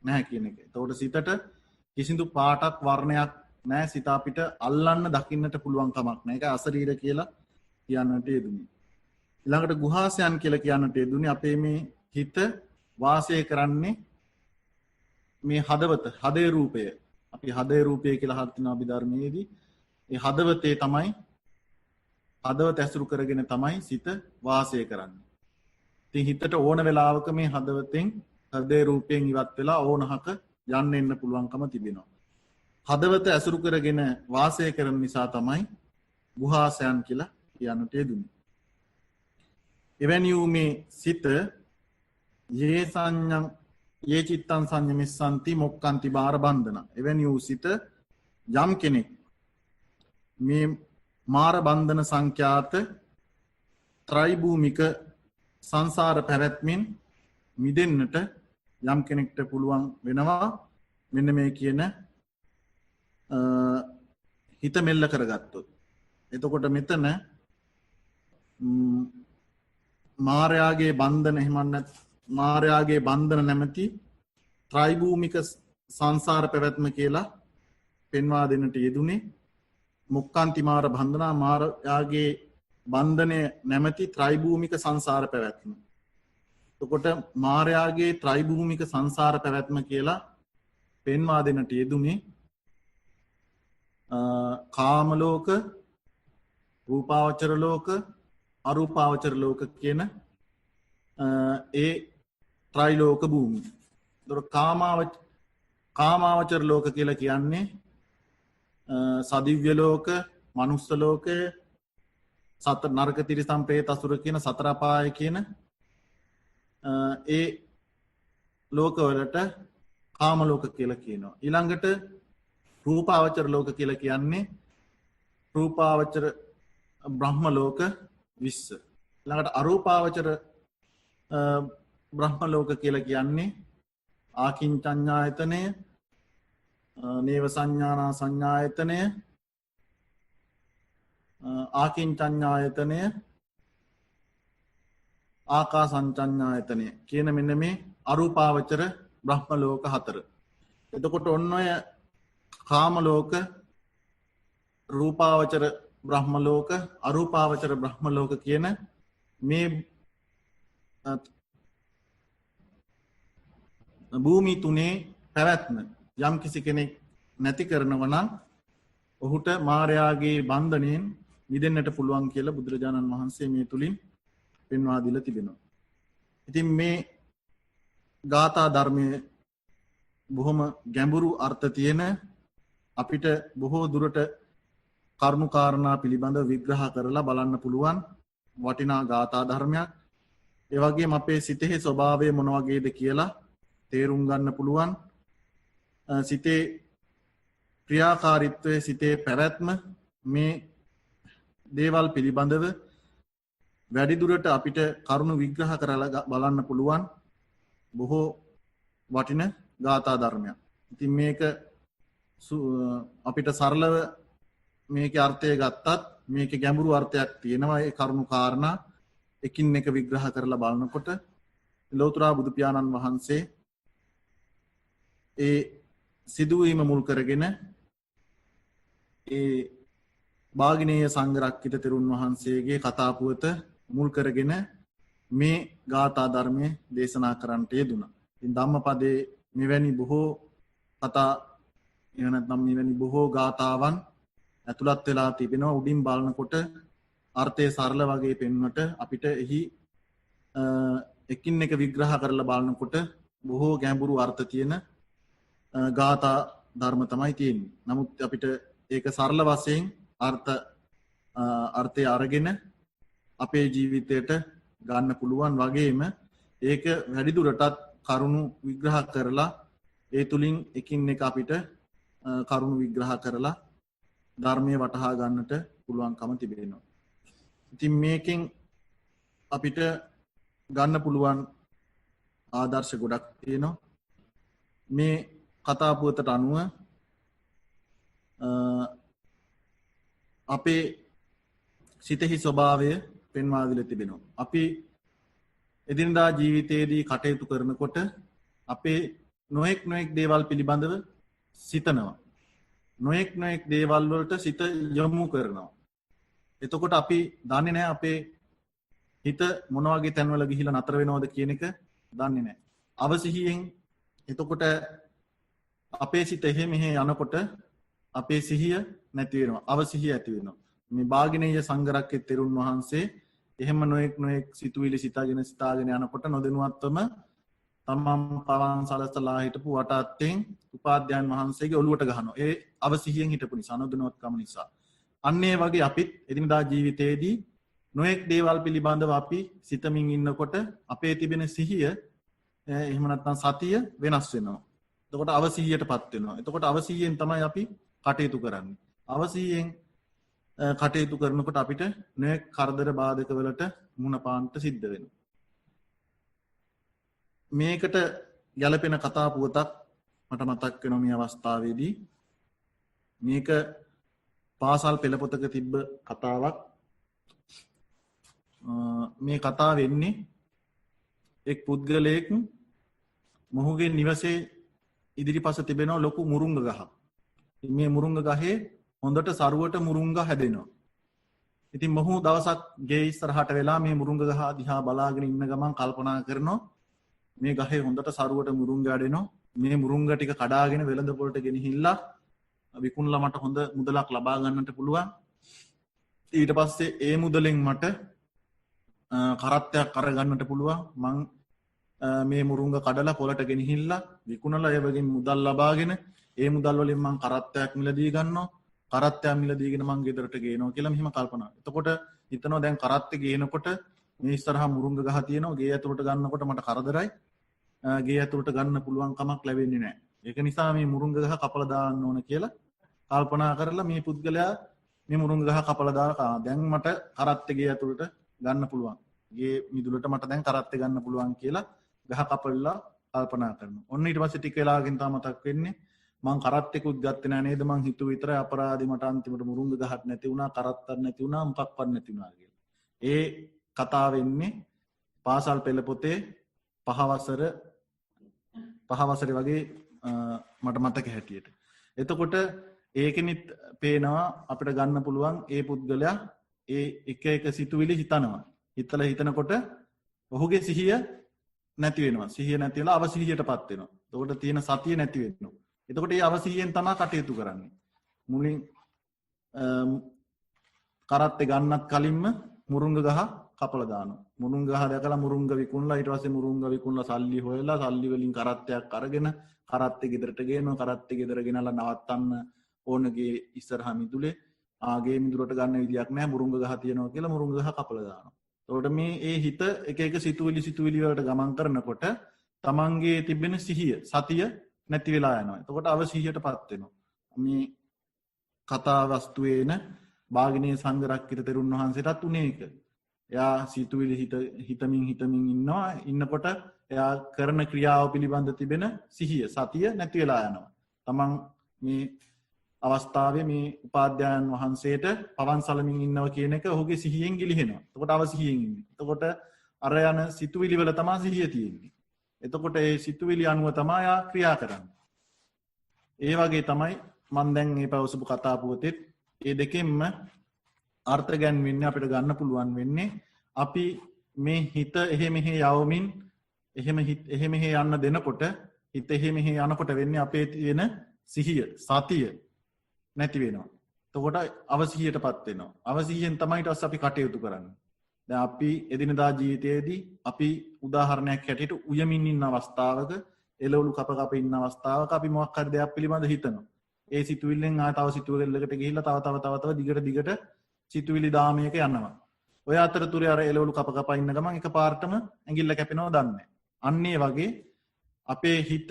නැහැ කියන එක. එතකොට සිතට කිසිදු පාටක් වර්ණයක් නැහැ. සිත අපිට අල්ලන්න දකින්නට පුළුවන් කමක් නැහැ. ඒක අශරීර කියලා කියන්නට යෙදුනේ. ඊළඟට ගුහාසයන් කියලා කියන්නට යෙදුනේ අපේ මේ හිත වාසය කරන්නේ මේ හදවත, හදේ රූපය. අපි හදේ රූපය කියලා හත් වෙන අභිධර්මයේදී ඒ හදවතේ තමයි හදවත ඇසුරු කරගෙන තමයි සිත වාසය කරන්නේ. ඉතින් හිතට ඕන වෙලාවක මේ හදවතෙන් හදේ රූපයෙන් ඉවත් වෙලා ඕනහක යන්න එන්න පුළුවන්කම තිබෙනවා. හදවත ඇසුරු කරගෙන වාසය කරන නිසා තමයි ගුහාසයන් කියලා කියන්නට යෙදුනේ. එවැනි වූ මේ සිත යේ සංඥං යේ චිත්තං සංයමිස්සanti මොක්칸ති බාර බන්ධන. එවැනි වූ සිත යම් කෙනෙක් මේ මාර බන්ධන සංඛ්‍යාත ත්‍රිභූමික සංසාර පැවැත්මින් මිදෙන්නට යම් කෙනෙක්ට පුළුවන් වෙනවා මෙන්න මේ කියන හිත මෙල්ල කරගත්තොත්. එතකොට මෙතන මායාගේ බන්ධන එහෙමන්නත් මායාගේ බන්ධන නැමැති ත්‍රිභූමික සංසාර පැවැත්ම කියලා පෙන්වා දෙන්නට යෙදුනේ. මුක්කාන්ති මාර බන්ධනා මායාගේ බන්ධනය නැමැති ත්‍රිභූමික සංසාර පැවැත්ම. එතකොට මායාගේ ත්‍රිභූමික සංසාර පැවැත්ම කියලා පෙන්වා දෙන්නට යෙදුනේ කාම ලෝක, රූපාවචර ලෝක, අරූපාවචර ලෝක කියන ඒ ත්‍රිලෝක භූමි. එතකොට කාමාවචර ලෝක කියලා කියන්නේ සදිව්‍ය ලෝක, මනුස්ස ලෝකය, සතර නරක තිරිසන් പ്രേත අසුර කියන සතර අපාය කියන ඒ ලෝකවලට කාම ලෝක කියලා කියනවා. ඊළඟට රූපාවචර ලෝක කියලා කියන්නේ රූපාවචර බ්‍රහ්ම ලෝක 20. ඊළඟට අරූපාවචර බ්‍රහ්ම ලෝක කියලා කියන්නේ ආකින්චඤ්ඤායතනය, නේව සංඥානා සංඥායතනය, ආකින්චඤ්ඤායතනය, ආකාසංචඤ්ඤායතනය කියන මෙන්න මේ අරූපාවචර බ්‍රහ්ම ලෝක 4. එතකොට ඔන්න ඔය කාම ලෝක, රූපාවචර බ්‍රහ්ම ලෝක, අරූපාවචර බ්‍රහ්ම ලෝක කියන මේ භූමි තුනේ පැවැත්ම යම් කිසි කෙනෙක් නැති කරනවා නම් ඔහුට මායාගේ බන්ධණයෙන් මිදෙන්නට පුළුවන් කියලා බුදුරජාණන් වහන්සේ මේ තුලින් පෙන්වා දීලා තිබෙනවා. ඉතින් මේ ගාථා ධර්මයේ බොහොම ගැඹුරු අර්ථ තියෙන අපිට බොහෝ දුරට කරුණු කාරණා පිළිබඳව විග්‍රහ කරලා බලන්න පුළුවන් වටිනා ගාථා ධර්මයක්. ඒ වගේම අපේ සිතේ ස්වභාවය මොන වගේද කියලා තේරුම් ගන්න පුළුවන්. සිතේ ක්‍රියාකාරීත්වයේ සිතේ පැවැත්ම මේ දේවල් පිළිබඳව වැඩි දුරට අපිට කරුණු විග්‍රහ කරලා බලන්න පුළුවන් බොහෝ වටින ගාථා ධර්මයක්. ඉතින් මේක අපිට සරලව මේකේ අර්ථය ගත්තත් මේකේ ගැඹුරු අර්ථයක් තියෙනවා. ඒ කරුණු කාරණා එකින් එක විග්‍රහ කරලා බලනකොට ලෞතර බුදු පියාණන් වහන්සේ ඒ සිදුවීම මුල් කරගෙන ඒ භාගිනේය සංඝරක්කිත තෙරුන් වහන්සේගේ කතා පුවත මුල් කරගෙන මේ ගාථා ධර්මයේ දේශනා කරන්නට යෙදුණා. ඉතින් ධම්මපදයේ මෙවැනි බොහෝ කතා එහෙම නැත්නම් මෙවැනි බොහෝ ගාථාවන් ඇතුළත් වෙලා තිබෙනවා. උඩින් බලනකොට අර්ථය සරල වගේ පෙන්වන්නට අපිට එහි එකින් එක විග්‍රහ කරලා බලනකොට බොහෝ ගැඹුරු අර්ථ තියෙන ගාථා ධර්ම තමයි තියෙන්නේ. නමුත් අපිට ඒක සරල වශයෙන් අර්ථය අරගෙන අපේ ජීවිතයට ගන්න පුළුවන් වගේම ඒක වැඩි දුරටත් කරුණු විග්‍රහ කරලා ඒ තුලින් එකින් එක අපිට කරුණු විග්‍රහ කරලා ධර්මයේ වටහා ගන්නට පුළුවන්කම තිබෙනවා. ඉතින් මේකෙන් අපිට ගන්න පුළුවන් ආදර්ශ ගොඩක් තියෙනවා. මේ කතා පුවතට අනුව අපේ සිතෙහි ස්වභාවය පෙන්වා දීලා තිබෙනවා. අපි එදිනදා ජීවිතයේදී කටයුතු කරනකොට අපේ නොයෙක් දේවල් පිළිබඳව සිතනවා. නොයෙක් දේවල් වලට සිත යොමු කරනවා. එතකොට අපි දන්නේ නැහැ අපේ හිත මොන වගේ තැන්වල ගිහිලා නතර වෙනවද කියන එක දන්නේ නැහැ. අවසිහියෙන් එතකොට අපේ සිත එහෙ මෙහෙ යනකොට අපේ සිහිය නැති වෙනවා. අවසිහිය ඇති වෙනවා. මේ බාගිනේය සංඝරක්කේ තෙරුන් වහන්සේ එහෙම නොයෙක් සිතුවිලි සිතාගෙන යනකොට නොදැනුවත්වම තමන් පවන් සලසලා හිටපු වටාත්තෙන් උපාධ්‍යයන් වහන්සේගේ ඔළුවට ගහනවා. ඒ අවසිහියෙන් හිටපු නිසා නොදැනුවත්කම නිසා. අන්න ඒ වගේ අපිත් එදිනදා ජීවිතයේදී නොයෙක් දේවල් පිළිබඳව අපි සිතමින් ඉන්නකොට අපේ තිබෙන සිහිය එහෙම නැත්නම් සතිය වෙනස් වෙනවා. එතකොට අවසිහියටපත් වෙනවා. එතකොට අවසිහියෙන් තමයි අපි කටයුතු කරන්නේ. අවසිහියෙන් කටයුතු කරනකොට අපිට නොයෙක් කරදර බාධක වලට මුහුණ පාන්න සිද්ධ වෙනවා. මේකට ගැලපෙන කතා පුවතක් මට මතක් වෙනවා මේ අවස්ථාවේදී. මේක පාසල් පෙළ පොතක තිබ්බ කතාවක්. මේ කතාව වෙන්නේ එක් පුද්ගලයෙක් මොහුගේ නිවසේ ඉදිරිපස තිබෙන ලොකු මුරුංග ගහක්. මේ මුරුංග ගහේ හොඳට සරුවට මුරුංග හැදෙනවා. ඉතින් මොහු දවසක් ගේ ඉස්සරහට වෙලා මේ මුරුංග ගහ දිහා බලාගෙන ඉන්න ගමන් කල්පනා කරනවා මේ ගහේ හොඳට සරුවට මුරුංග වැඩෙනවා. මේ මුරුංග ටික කඩාගෙන වෙළඳ පොළට ගෙනහිල්ලා විකුණලා මට හොඳ මුදලක් ලබා ගන්නට පුළුවන්. ඊට පස්සේ ඒ මුදලෙන් මට කරත්තයක් අරගන්නට පුළුවන්. මං මේ මුරුංග කඩලා පොළට ගෙනහිල්ලා විකුණලා ඒ වගේ මුදල් ලබාගෙන ඒ මුදල් වලින් මං කරත්තයක් මිලදී ගන්නවා. කරත්තයක් මිලදීගෙන මං ගෙදරට ගේනවා කියලා මෙහිම කල්පනා. එතකොට හිතනවා දැන් කරත්තේ ගේනකොට මේ ඉස්සරහා මුරුංග ගහ තියෙනවා. ගේ ඇතුළට ගන්නකොට මට කරදරයි. ගේ ඇතුළට ගන්න පුළුවන් කමක් ලැබෙන්නේ නැහැ. ඒක නිසා මේ මුරුංග ගහ කපලා දාන්න ඕන කියලා කල්පනා කරලා මේ පුද්ගලයා මේ මුරුංග ගහ කපලා දාලා දැන් මට කරත්තේ ගේ ඇතුළට ගන්න පුළුවන්. ගේ මිදුලට මට දැන් කරත්තේ ගන්න පුළුවන් කියලා ගහ කපලා කල්පනා කරනවා. ඔන්න ඊට පස්සේ ටික වෙලාවකින් තමයි මතක් වෙන්නේ මං කරත්තෙකුත් ගත්තේ නැහැ නේද? මං හිතුව විතරයි අපරාධි මට අන්තිමට මුරුංග ගහක් නැති වුණා, කරත්තක් නැති වුණා, මොකක්වත් නැති වුණා කියලා. ඒ කතාව වෙන්නේ පාසල් පෙළ පොතේ පහ වසරේ වගේ මට මතක හැටියට. එතකොට ඒකෙනිත් පේනවා අපිට ගන්න පුළුවන් ඒ පුද්ගලයා ඒ එක සිතුවිලි හිතනවා. හිතනකොට ඔහුගේ සිහිය නැති වෙනවා. සිහිය නැති වෙලා අවසිහියටපත් වෙනවා. එතකොට තියෙන සතිය නැති වෙනවා. එතකොට මේ අවසිහියෙන් තමයි කටයුතු කරන්නේ. මුලින් කරත්තේ ගන්නත් කලින්ම මුරුංග ගහ කපලා දානවා. මුරුංග ගහ දැකලා මුරුංග විකුණලා ඊට පස්සේ මුරුංග විකුණලා සල්ලි හොයලා සල්ලි වලින් කරත්තයක් අරගෙන කරත්තේ ගෙදරට ගේනවා. කරත්තේ ගෙදර ගෙනලා නවත්තන්න ඕනගේ ඉස්සරහා මිදුලේ ආගේ මිදුලට ගන්න විදියක් නැහැ. මුරුංග ගහ තියනවා කියලා මුරුංග ගහ කපලා දානවා. එතකොට මේ ඒ හිත එක සිතුවිලි වලට ගමන් කරනකොට තමන්ගේ තිබෙන සිහිය සතිය නැති වෙලා යනවා. එතකොට අවසිහියටපත් වෙනවා. මේ කතා වස්තුවේන බාගිනේ සංඝරක්කිත තෙරුන් වහන්සේටත් උනේ ඒක. එයා සිතුවිලි හිතමින් ඉන්නවා. ඉන්නකොට එයා කරන ක්‍රියාව පිළිබඳ තිබෙන සිහිය සතිය නැති වෙලා යනවා. තමන් මේ අවස්ථාවේ මේ උපාධ්‍යයන් වහන්සේට පවන් සලමින් ඉන්නවා කියන එක ඔහුගේ සිහියෙන් ගිලිහෙනවා. එතකොට අවසිහියෙන් ඉන්නේ. එතකොට අර යන සිතුවිලි වල තමයි සිහිය තියෙන්නේ. එතකොට ඒ සිතුවිලි අනුව තමයි යා ක්‍රියා කරන්නේ. ඒ වගේ තමයි මම දැන් මේ පවසපු කතා පුවතෙත් ඒ දෙකෙන්ම අර්ථ ගැන්වෙන්නේ අපිට ගන්න පුළුවන් වෙන්නේ අපි මේ හිත එහෙ මෙහෙ යවමින් එහෙ මෙහෙ යන්න දෙනකොට හිත එහෙ මෙහෙ යනකොට වෙන්නේ අපේ තියෙන සිහිය සතිය නැති වෙනවා. එතකොට අවසිහියටපත් වෙනවා. අවසිහියෙන් තමයි ඊට පස්සේ අපි කටයුතු කරන්නේ. දැන් අපි එදිනදා ජීවිතයේදී අපි උදාහරණයක් හැටියට උයමින් ඉන්න අවස්ථාවක එළවලු කප ඉන්න අවස්ථාවක අපි මොකක් හරි දෙයක් පිළිබඳ හිතනවා. ඒ සිතුවිල්ලෙන් ආය තව සිතුවිල්ලකට ගිහිල්ලා තව දිගට සිතුවිලි දාමයක යනවා. ඔය අතරතුරේ අර එළවලු කප ඉන්න ගමන් එකපාරටම ඇඟිල්ල කැපෙනව දන්නේ. අන්න ඒ වගේ අපේ හිත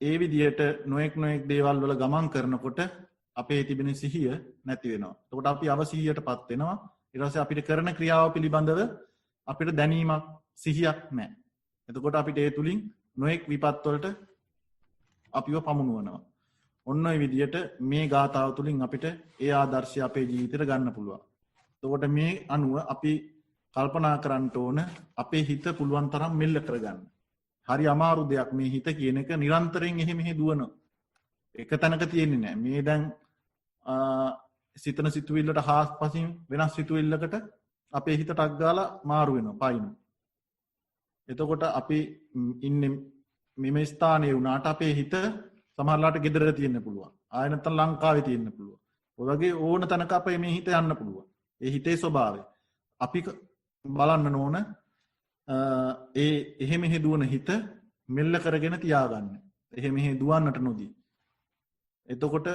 ඒ විදිහට නොඑක් දේවල් වල ගමන් කරනකොට අපේ තිබෙන සිහිය නැති වෙනවා. එතකොට අපි අවසිහියටපත් වෙනවා. ඊට පස්සේ අපිට කරන ක්‍රියාව පිළිබඳව අපිට දැනීමක් සිහියක් නැහැ. එතකොට අපිට ඒ තුලින් නොඑක් විපත් වලට අපිව පමුණුවනවා. ඔන්න ඔය විදිහට මේ ගාථාව තුලින් අපිට ඒ ආදර්ශය අපේ ජීවිතේට ගන්න පුළුවන්. එතකොට මේ අනුව අපි කල්පනා කරන්න ඕන අපේ හිත පුළුවන් තරම් මෙල්ල කරගන්න. හරි අමාරු දෙයක් මේ හිත කියන එක නිරන්තරයෙන් එහෙ මෙහෙ දුවන එක තැනක තියෙන්නේ නැහැ. මේ දැන් සිතන සිතුවිල්ලට හාස්පසින් වෙනස් සිතුවිල්ලකට අපේ හිත ටක් ගාලා මාරු වෙනවා, පයින්නවා. එතකොට අපි ඉන්නේ මේ ස්ථානයේ වුණාට අපේ හිත සමහරලාට ගෙදර තියෙන්න පුළුවන්. ආය නැත්නම් ලංකාවේ තියෙන්න පුළුවන්. ඔය වගේ ඕන තැනක අපේ මේ හිත යන්න පුළුවන්. ඒ හිතේ ස්වභාවය. අපි බලන්න ඕන ඒ එහෙ මෙහෙ දුවන හිත මෙල්ල කරගෙන තියාගන්න. එහෙ මෙහෙ දුවන්නට නොදී. එතකොට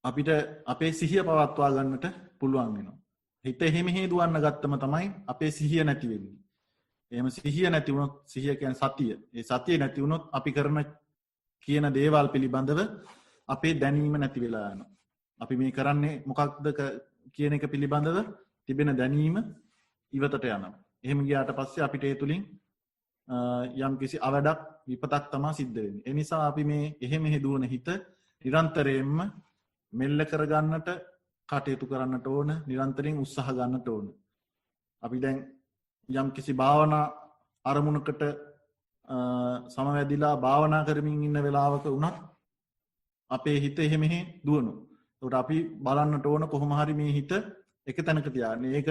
අපිට අපේ සිහිය පවත්වා ගන්නට පුළුවන් වෙනවා. හිත එහෙ මෙහෙ දුවන්න ගත්තම තමයි අපේ සිහිය නැති වෙන්නේ. එහෙම සිහිය නැති වුණොත්, සිහිය කියන්නේ සතිය. ඒ සතිය නැති වුණොත් අපි කරන කියන දේවල් පිළිබඳව අපේ දැනීම නැති වෙලා යනවා. අපි මේ කරන්නේ මොකක්ද කියන එක පිළිබඳව තිබෙන දැනීම ඉවතට යනවා. එහෙම ගියාට පස්සේ අපිට ඒ තුලින් යම් කිසි අවඩක් විපතක් තමයි සිද්ධ වෙන්නේ. ඒ නිසා අපි මේ එහෙ මෙහෙ දුවන හිත නිරන්තරයෙන්ම මෙල්ල කරගන්නට කටයුතු කරන්නට ඕන, නිරන්තරයෙන් උත්සාහ ගන්නට ඕන. අපි දැන් යම් කිසි භාවනා අරමුණකට සමවැදිලා භාවනා කරමින් ඉන්න වෙලාවක වුණත් අපේ හිත එහෙ මෙහෙ දුවනවා. ඒකට අපි බලන්නට ඕන කොහොම හරි මේ හිත එක තැනක තියාගන්න. ඒක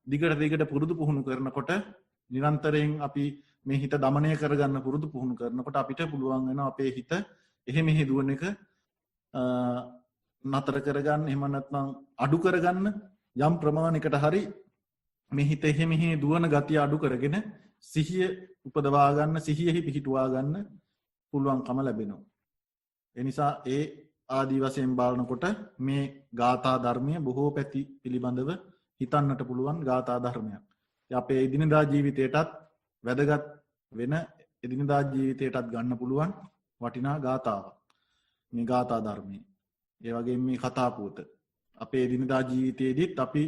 දිගට පුරුදු පුහුණු කරනකොට නිරන්තරයෙන් අපි මේ හිත দমনය කරගන්න පුරුදු පුහුණු කරනකොට අපිට පුළුවන් වෙනවා අපේ හිත එහෙ මෙහෙ දුවන එක නතර කරගන්න, එහෙම නැත්නම් අඩු කරගන්න. යම් ප්‍රමාණයකට හරි මේ හිත එහෙ මෙහෙ දුවන ගතිය අඩු කරගෙන සිහිය උපදවා ගන්න, සිහියෙහි පිහිටුවා ගන්න පුළුවන්කම ලැබෙනවා. ඒ නිසා ඒ ආදී වශයෙන් බලනකොට මේ ගාථා ධර්මය බොහෝ පැති පිළිබඳව හිතන්නට පුළුවන් ගාථා ධර්මයක්. අපේ එදිනදා ජීවිතයටත් වැදගත් වෙන, එදිනදා ජීවිතයටත් ගන්න පුළුවන් වටිනා ගාථාවක් මේ ගාථා ධර්මය. ඒ වගේම මේ කතා පුවත අපේ එදිනදා ජීවිතයේදීත් අපි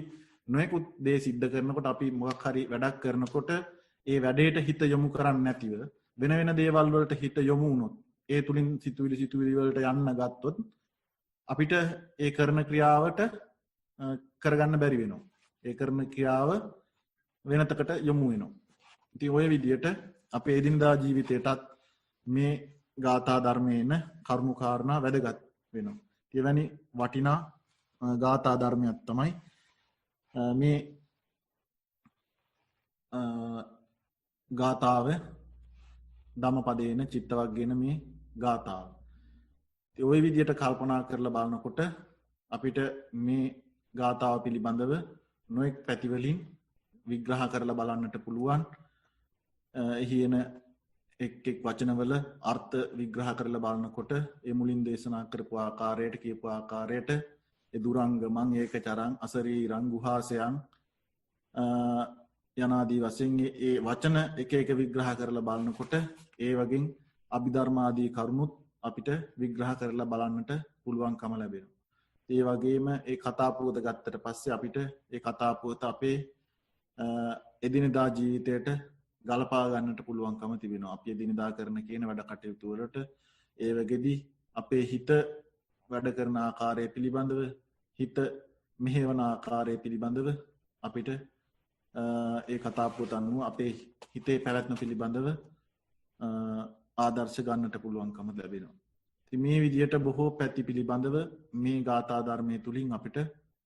නොයෙකුත් දේ සිද්ධ කරනකොට, අපි මොකක් හරි වැඩක් කරනකොට ඒ වැඩේට හිත යොමු කරන්නේ නැතිව වෙන වෙන දේවල් වලට හිත යොමු වුණොත්, ඒ තුලින් සිතුවිලි වලට යන්න ගත්තොත් අපිට ඒ කරන ක්‍රියාවට කරගන්න බැරි වෙනවා. ඒ කරන ක්‍රියාව වෙනතකට යොමු වෙනවා. ඉතින් ওই විදිහට අපේ එදිනදා ජීවිතයටත් මේ ගාථා ධර්මයේන කරුණු කාරණා වැදගත් වෙනවා. එවැනි වටිනා ගාථා ධර්මයක් තමයි මේ ගාථාව ධම්මපදේන චිත්තවග්ගේන මේ ගාථාව. ඉතින් ওই විදිහට කල්පනා කරලා බලනකොට අපිට මේ ගාථාව පිළිබඳව නොඑක් පැතිවලින් විග්‍රහ කරලා බලන්නට පුළුවන්. එහි එන එක් වචනවල අර්ථ විග්‍රහ කරලා බලනකොට ඒ මුලින් දේශනා කරපු ආකාරයට, කියපු ආකාරයට ඒ දුරංගමං, ඒකචරං, අසරීරං, ගුහාසයන් යනාදී වශයෙන් ඒ වචන එක විග්‍රහ කරලා බලනකොට ඒ වගේ අභිධර්ම ආදී කරුණුත් අපිට විග්‍රහ කරලා බලන්නට පුළුවන්කම ලැබෙනවා. ඒ වගේම ඒ කතා පුවත ගත්තට පස්සේ අපිට ඒ කතා පුවත අපේ එදිනදා ජීවිතයට ගලපා ගන්නට පුළුවන්කම තිබෙනවා. අපි එදිනදා කරන කියන වැඩ කටයුතු වලට ඒ වගේදී අපේ හිත වැඩ කරන ආකාරය පිළිබඳව, හිත මෙහෙවන ආකාරය පිළිබඳව අපිට ඒ කතා පුවත අනුව අපේ හිතේ පැවැත්ම පිළිබඳව ආදර්ශ ගන්නට පුළුවන්කම ලැබෙනවා. ඉතින් මේ විදිහට බොහෝ පැති පිළිබඳව මේ ගාථා ධර්මයේ තුලින් අපිට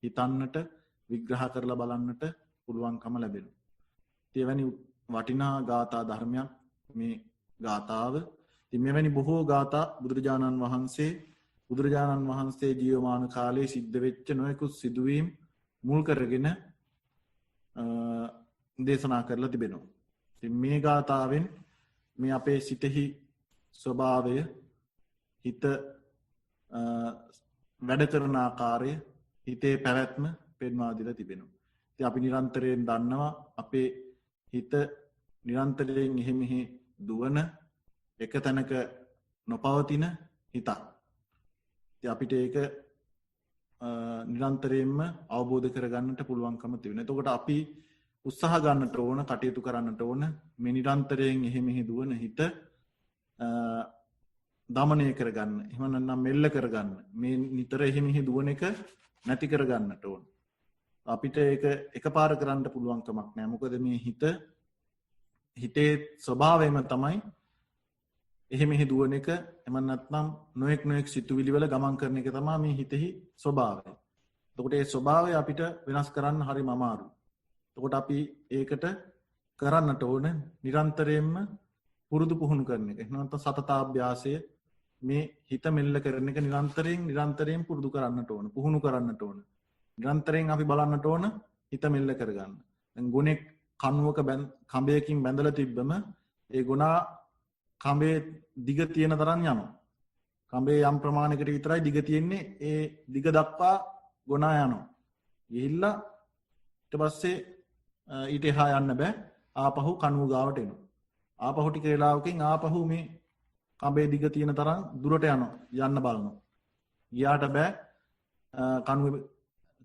හිතන්නට, විග්‍රහ කරලා බලන්නට පුළුවන්කම ලැබෙනවා. එවැනි වටිනා ගාථා ධර්මයක් මේ ගාථාව. ඉතින් මෙවැනි බොහෝ ගාථා බුදුරජාණන් වහන්සේ ජීවමාන කාලයේ සිද්ධ වෙච්ච නොයෙකුත් සිදුවීම් මුල් කරගෙන දේශනා කරලා තිබෙනවා. ඉතින් මේ ගාථාවෙන් මේ අපේ සිතෙහි ස්වභාවය, හිත වැඩ කරන ආකාරය, හිතේ පැවැත්ම පෙන්වා දීලා තිබෙනවා. ඉතින් අපි නිරන්තරයෙන් දන්නවා අපේ හිත නිරන්තරයෙන් එහෙ මෙහෙ දුවන, එක තැනක නොපවතින හිතක්. ඉතින් අපිට ඒක නිරන්තරයෙන්ම අවබෝධ කරගන්නට පුළුවන්කම තිබෙනවා. එතකොට අපි උත්සාහ ගන්නට ඕන, කටයුතු කරන්නට ඕන මේ නිරන්තරයෙන් එහෙ මෙහෙ දුවන හිත දමනය කරගන්න. එහෙම නැත්නම් මෙල්ල කරගන්න. මේ නිතර එහෙ මෙහෙ දුවන එක නැති කරගන්නට ඕන. අපිට ඒක එකපාර කරන්න පුළුවන් කමක් නැහැ. මොකද මේ හිත හිතේ ස්වභාවයම තමයි එහෙම දුවන එක. එම නැත්නම් නොයෙක් සිතුවිලි වල ගමන් කරන එක තමයි මේ හිතෙහි ස්වභාවය. එතකොට ඒ ස්වභාවය අපිට වෙනස් කරන්න හරිම අමාරුයි. එතකොට අපි ඒකට කරන්නට ඕන නිරන්තරයෙන්ම පුරුදු පුහුණු කරන එක. එහෙනම් සතතාභ්‍යාසය මේ හිත මෙල්ල කරන එක නිරන්තරයෙන් පුරුදු කරන්නට ඕන. පුහුණු කරන්නට ඕන. නිරන්තරයෙන් අපි බලන්නට ඕන හිත මෙල්ල කරගන්න. දැන් ගුණෙක් කණුවක කඹයකින් බැඳලා තිබ්බම ඒ ගුණා කඹේ දිග තියෙන තරම් යනවා. කඹේ යම් ප්‍රමාණයකට විතරයි දිග තියෙන්නේ. ඒ දිග දක්වා ගුණා යනවා. ගිහිල්ලා ඊට පස්සේ ඊට එහා යන්න බෑ. ආපහු කණුව ගාවට එනවා. ආපහු ටික වෙලාවකින් ආපහු මේ කඹේ දිග තියෙන තරම් දුරට යන්න බලනවා. ගියාට බෑ.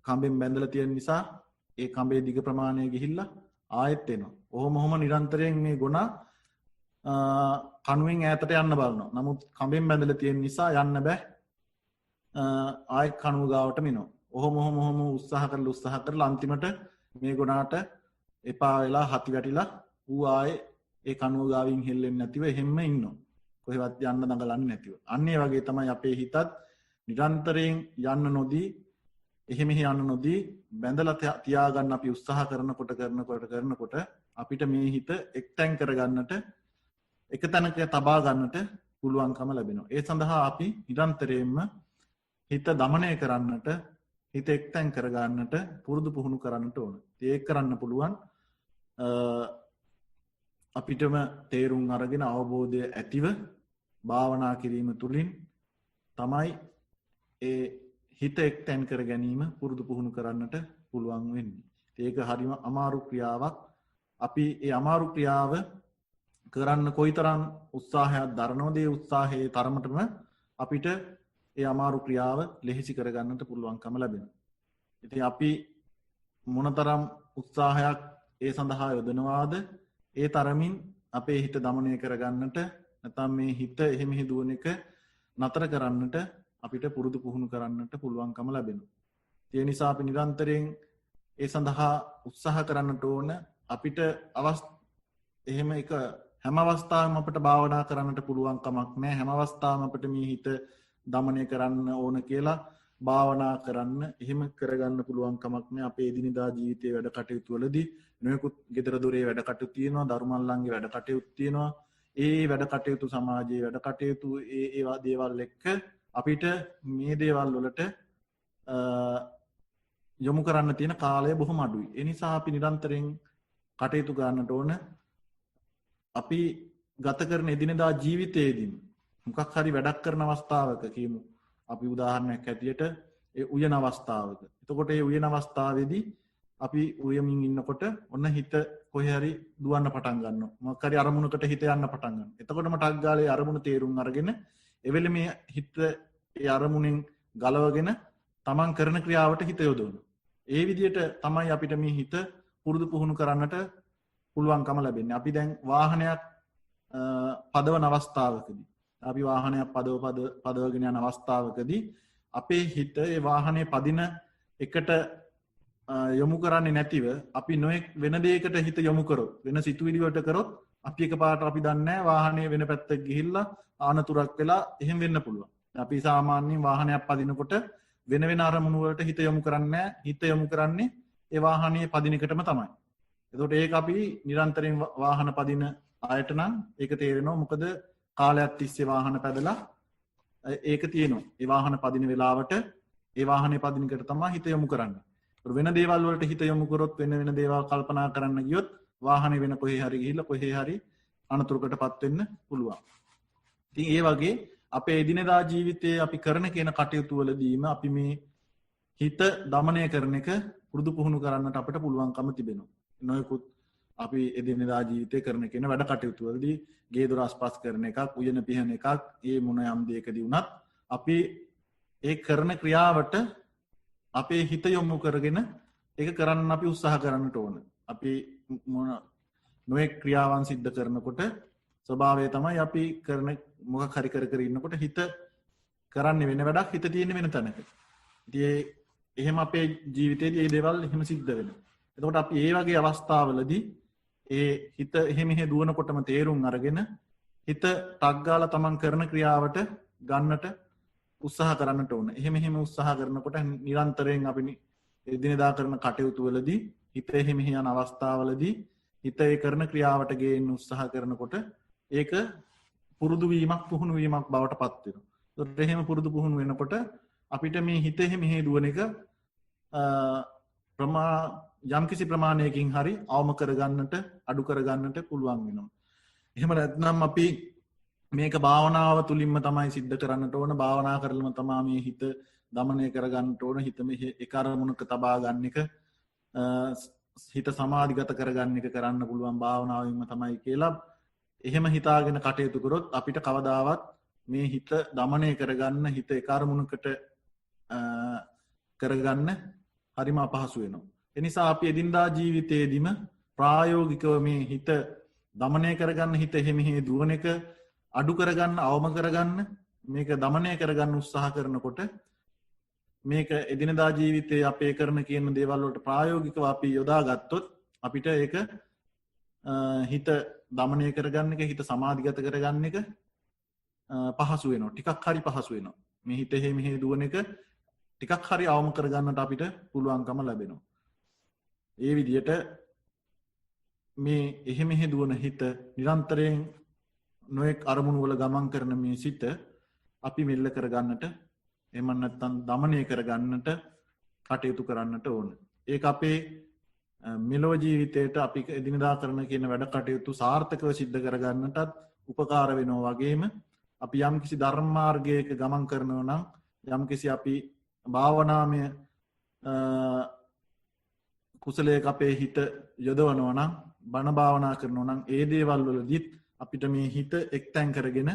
කඹෙන් බැඳලා තියෙන නිසා ඒ කඹේ දිග ප්‍රමාණය ගිහිල්ලා ආයෙත් එනවා. ඔහොම නිරන්තරයෙන් මේ ගුණා කණුවෙන් ඈතට යන්න බලනවා. නමුත් කඹෙන් බැඳලා තියෙන නිසා යන්න බෑ. ආයෙත් කණුව ගාවටම එනවා. ඔහොම උත්සාහ කරලා අන්තිමට මේ ගුණාට එපා වෙලා හති වැටිලා ඌ ආයේ ඒ කණුව ගාවින් හෙල්ලෙන්නේ නැතිව එහෙම්ම ඉන්නවා. කොහෙවත් යන්න දඟලන්නේ නැතිව. අන්න ඒ වගේ තමයි අපේ හිතත් නිරන්තරයෙන් යන්න නොදී එහෙම යන්න නොදී බැඳලා තියාගන්න අපි උත්සාහ කරනකොට අපිට මේ හිත එක්තැන් කරගන්නට එක තැනක තබා ගන්නට පුළුවන්කම ලැබෙනවා. ඒ සඳහා අපි නිරන්තරයෙන්ම හිත দমনය කරන්නට හිත එක්තැන් කරගන්නට පුරුදු පුහුණු කරන්නට ඕන. ඒක කරන්න පුළුවන් අපිටම තේරුම් අරගෙන අවබෝධය ඇතිව භාවනා කිරීම තුළින් තමයි ඒ හිත එක්තැන් කර ගැනීම පුරුදු පුහුණු කරන්නට පුළුවන් වෙන්නේ. ඒක හරිම අමාරු ක්‍රියාවක්. අපි ඒ අමාරු ක්‍රියාව කරන්න කොයිතරම් උත්සාහයක් දරනවද ඒ උත්සාහයේ තරමටම අපිට ඒ අමාරු ක්‍රියාව ලෙහෙසි කරගන්නට පුළුවන්කම ලැබෙනවා. ඉතින් අපි මොනතරම් උත්සාහයක් ඒ සඳහා යොදනවාද ඒ තරමින් අපේ හිත দমনය කරගන්නට නැත්නම් මේ හිත එහෙම දුවන එක නතර කරන්නට අපිට පුරුදු පුහුණු කරන්නට පුළුවන්කම ලැබෙනවා. ඒ නිසා අපි නිරන්තරයෙන් ඒ සඳහා උත්සාහ කරන්නට ඕන. අපිට එහෙම එක හැම අවස්ථාවෙම අපිට භාවනා කරන්නට පුළුවන් කමක් නැහැ. හැම අවස්ථාවෙම අපිට මේ හිත দমনය කරන්න ඕන කියලා භාවනා කරන්න එහෙම කරගන්න පුළුවන් කමක් නැහැ. අපේ එදිනදා ජීවිතයේ වැඩ කටයුතු වලදී නොයෙකුත් ගෙදර දොරේ වැඩ කටයුතු තියෙනවා, ධර්මල්ලන්ගේ වැඩ කටයුතු තියෙනවා. ඒ වැඩ කටයුතු සමාජයේ වැඩ කටයුතු ඒවා දේවල් එක්ක අපිට මේ දේවල් වලට යොමු කරන්න තියෙන කාලය බොහොම අඩුයි. ඒ නිසා අපි නිරන්තරයෙන් කටයුතු ගන්නට ඕන. අපි ගත කරන එදිනෙදා ජීවිතයේදී මොකක් හරි වැඩක් කරන අවස්ථාවක කියමු. අපි උදාහරණයක් ඇටියට ඒ උයන අවස්ථාවක. එතකොට ඒ උයන අවස්ථාවේදී අපි උයමින් ඉන්නකොට ඔන්න හිත කොහේ හරි දුවන්න පටන් ගන්නවා. මොකක් හරි අරමුණකට හිත යන්න පටන් ගන්නවා. එතකොටම ටක් ගාලේ අරමුණ තේරුම් අරගෙන එවෙල මේ හිත ඒ අරමුණෙන් ගලවගෙන තමන් කරන ක්‍රියාවට හිත යොදවනවා. ඒ විදිහට තමයි අපිට මේ හිත පුරුදු පුහුණු කරන්නට පුළුවන්කම ලැබෙන්නේ. අපි දැන් වාහනයක් පදවන අවස්ථාවකදී අපි වාහනයක් පදවගෙන යන අවස්ථාවකදී අපේ හිත ඒ වාහනේ පදින එකට යොමු කරන්නේ නැතිව අපි නොයෙක් වෙන දෙයකට හිත යොමු කරොත් වෙන සිතුවිලි වලට කරොත් අපි එකපාරට අපි දන්නේ නැහැ වාහනේ වෙන පැත්තක ගිහිල්ලා ආනතුරක් වෙලා එහෙම වෙන්න පුළුවන්. අපි සාමාන්‍යයෙන් වාහනයක් පදිනකොට වෙන අරමුණු වලට හිත යොමු කරන්නේ නැහැ. හිත යොමු කරන්නේ ඒ වාහනේ පදින එකටම තමයි. එතකොට ඒක අපි නිරන්තරයෙන් වාහන පදින අයට නම් ඒක තේරෙනවා. මොකද කාලයක් තිස්සේ වාහන පැදලා ඒක තියෙනවා. ඒ වාහන පදින වෙලාවට ඒ වාහනේ පදින එකට තමයි හිත යොමු කරන්නේ. වෙන දේවල් වලට හිත යොමු කරොත් වෙන දේවල් කල්පනා කරන්න ගියොත් වාහනේ වෙන කොහේ හරි ගිහිල්ලා කොහේ හරි අනතුරකටපත් වෙන්න පුළුවන්. ඉතින් ඒ වගේ අපේ එදිනෙදා ජීවිතයේ අපි කරන කියන කටයුතු වලදීම අපි මේ හිත দমনය කරන එක පුරුදු පුහුණු කරන්නට අපිට පුළුවන්කම තිබෙනවා. නොයෙකුත් අපි එදිනෙදා ජීවිතේ කරන කියන වැඩ කටයුතු වලදී ගේ දොර අස්පස් කරන එකක්, උයන පිහන එකක්, ඒ මොන යම් දෙයකදී වුණත් අපි ඒ කරන ක්‍රියාවට අපේ හිත යොමු කරගෙන ඒක කරන්න අපි උත්සාහ කරන්නට ඕන. අපි නොයෙක් ක්‍රියාවන් සිද්ධ කරනකොට ස්වභාවය තමයි අපි කරන මොකක් හරි කර ඉන්නකොට හිත කරන්නේ වෙන වැඩක්, හිත තියෙන්නේ වෙන තැනක. ඉතින් එහෙම අපේ ජීවිතේදී මේ දේවල් එහෙම සිද්ධ වෙනවා. එතකොට අපි මේ වගේ අවස්ථාවලදී ඒ හිත එහෙ මෙහෙ දුවනකොටම තේරුම් අරගෙන හිත ටක් ගාලා තමන් කරන ක්‍රියාවට ගන්නට උත්සාහ කරන්නට ඕන. එහෙම එහෙම උත්සාහ කරනකොට නිරන්තරයෙන් අපි එදිනෙදා කරන කටයුතු වලදී හිත එහෙ මෙහෙ යන අවස්ථාවලදී හිත ඒ කරන ක්‍රියාවට ගේන්න උත්සාහ කරනකොට ඒක පුරුදු වීමක් පුහුණු වීමක් බවට පත් වෙනවා. ඒත් එහෙම පුරුදු පුහුණු වෙනකොට අපිට මේ හිත එහෙ මෙහෙ දුවන එක යම්කිසි ප්‍රමාණයකින් හරි අවම කරගන්නට අඩු කරගන්නට පුළුවන් වෙනවා. එහෙම නැත්නම් අපි මේක භාවනාව තුලින්ම තමයි සිද්ධ කරන්නට ඕන. භාවනා කරලම තමයි මේ හිත දමනය කරගන්නට ඕන. හිත මෙහෙ එක අරමුණක තබා ගන්න එක හිත සමාධිගත කරගන්න එක කරන්න පුළුවන් භාවනාවෙන්ම තමයි කියලා එහෙම හිතාගෙන කටයුතු කරොත් අපිට කවදාවත් මේ හිත දමනය කරගන්න හිත එක අරමුණකට කරගන්න හරිම අපහසු වෙනවා. ඒ නිසා අපි එදිනදා ජීවිතේදීම ප්‍රායෝගිකව මේ හිත දමනය කරගන්න හිත එහෙ මෙහෙ දුවන එක අඩු කරගන්න අවම කරගන්න මේක දමනය කරගන්න උත්සාහ කරනකොට මේක එදිනදා ජීවිතයේ අපේ කරන කියන දේවල් වලට ප්‍රායෝගිකව අපි යොදා ගත්තොත් අපිට ඒක හිත දමනය කරගන්න එක හිත සමාධිගත කරගන්න එක පහසු වෙනවා. ටිකක් හරි පහසු වෙනවා. මේ හිත එහෙ මෙහෙ දුවන එක ටිකක් හරි අවම කරගන්නට අපිට පුළුවන්කම ලැබෙනවා. ඒ විදිහට මේ එහෙ මෙහෙ දුවන හිත නිරන්තරයෙන් නොයෙක් අරමුණු වල ගමන් කරන මේ සිත අපි මෙල්ල කරගන්නට එහෙම නැත්නම් দমনය කරගන්නට කටයුතු කරන්නට ඕන. ඒක අපේ මෙලොව ජීවිතයට අපි එදිනදා කරන කියන වැඩ කටයුතු සාර්ථකව සිද්ධ කරගන්නටත් උපකාර වෙනවා වගේම අපි යම්කිසි ධර්ම මාර්ගයක ගමන් කරනවා නම් යම්කිසි අපි භාවනාමය කුසලයක අපේ හිත යොදවනවා නම් බණ භාවනා කරනවා නම් ඒ දේවල් වලදීත් අපිට මේ හිත එක්තැන් කරගෙන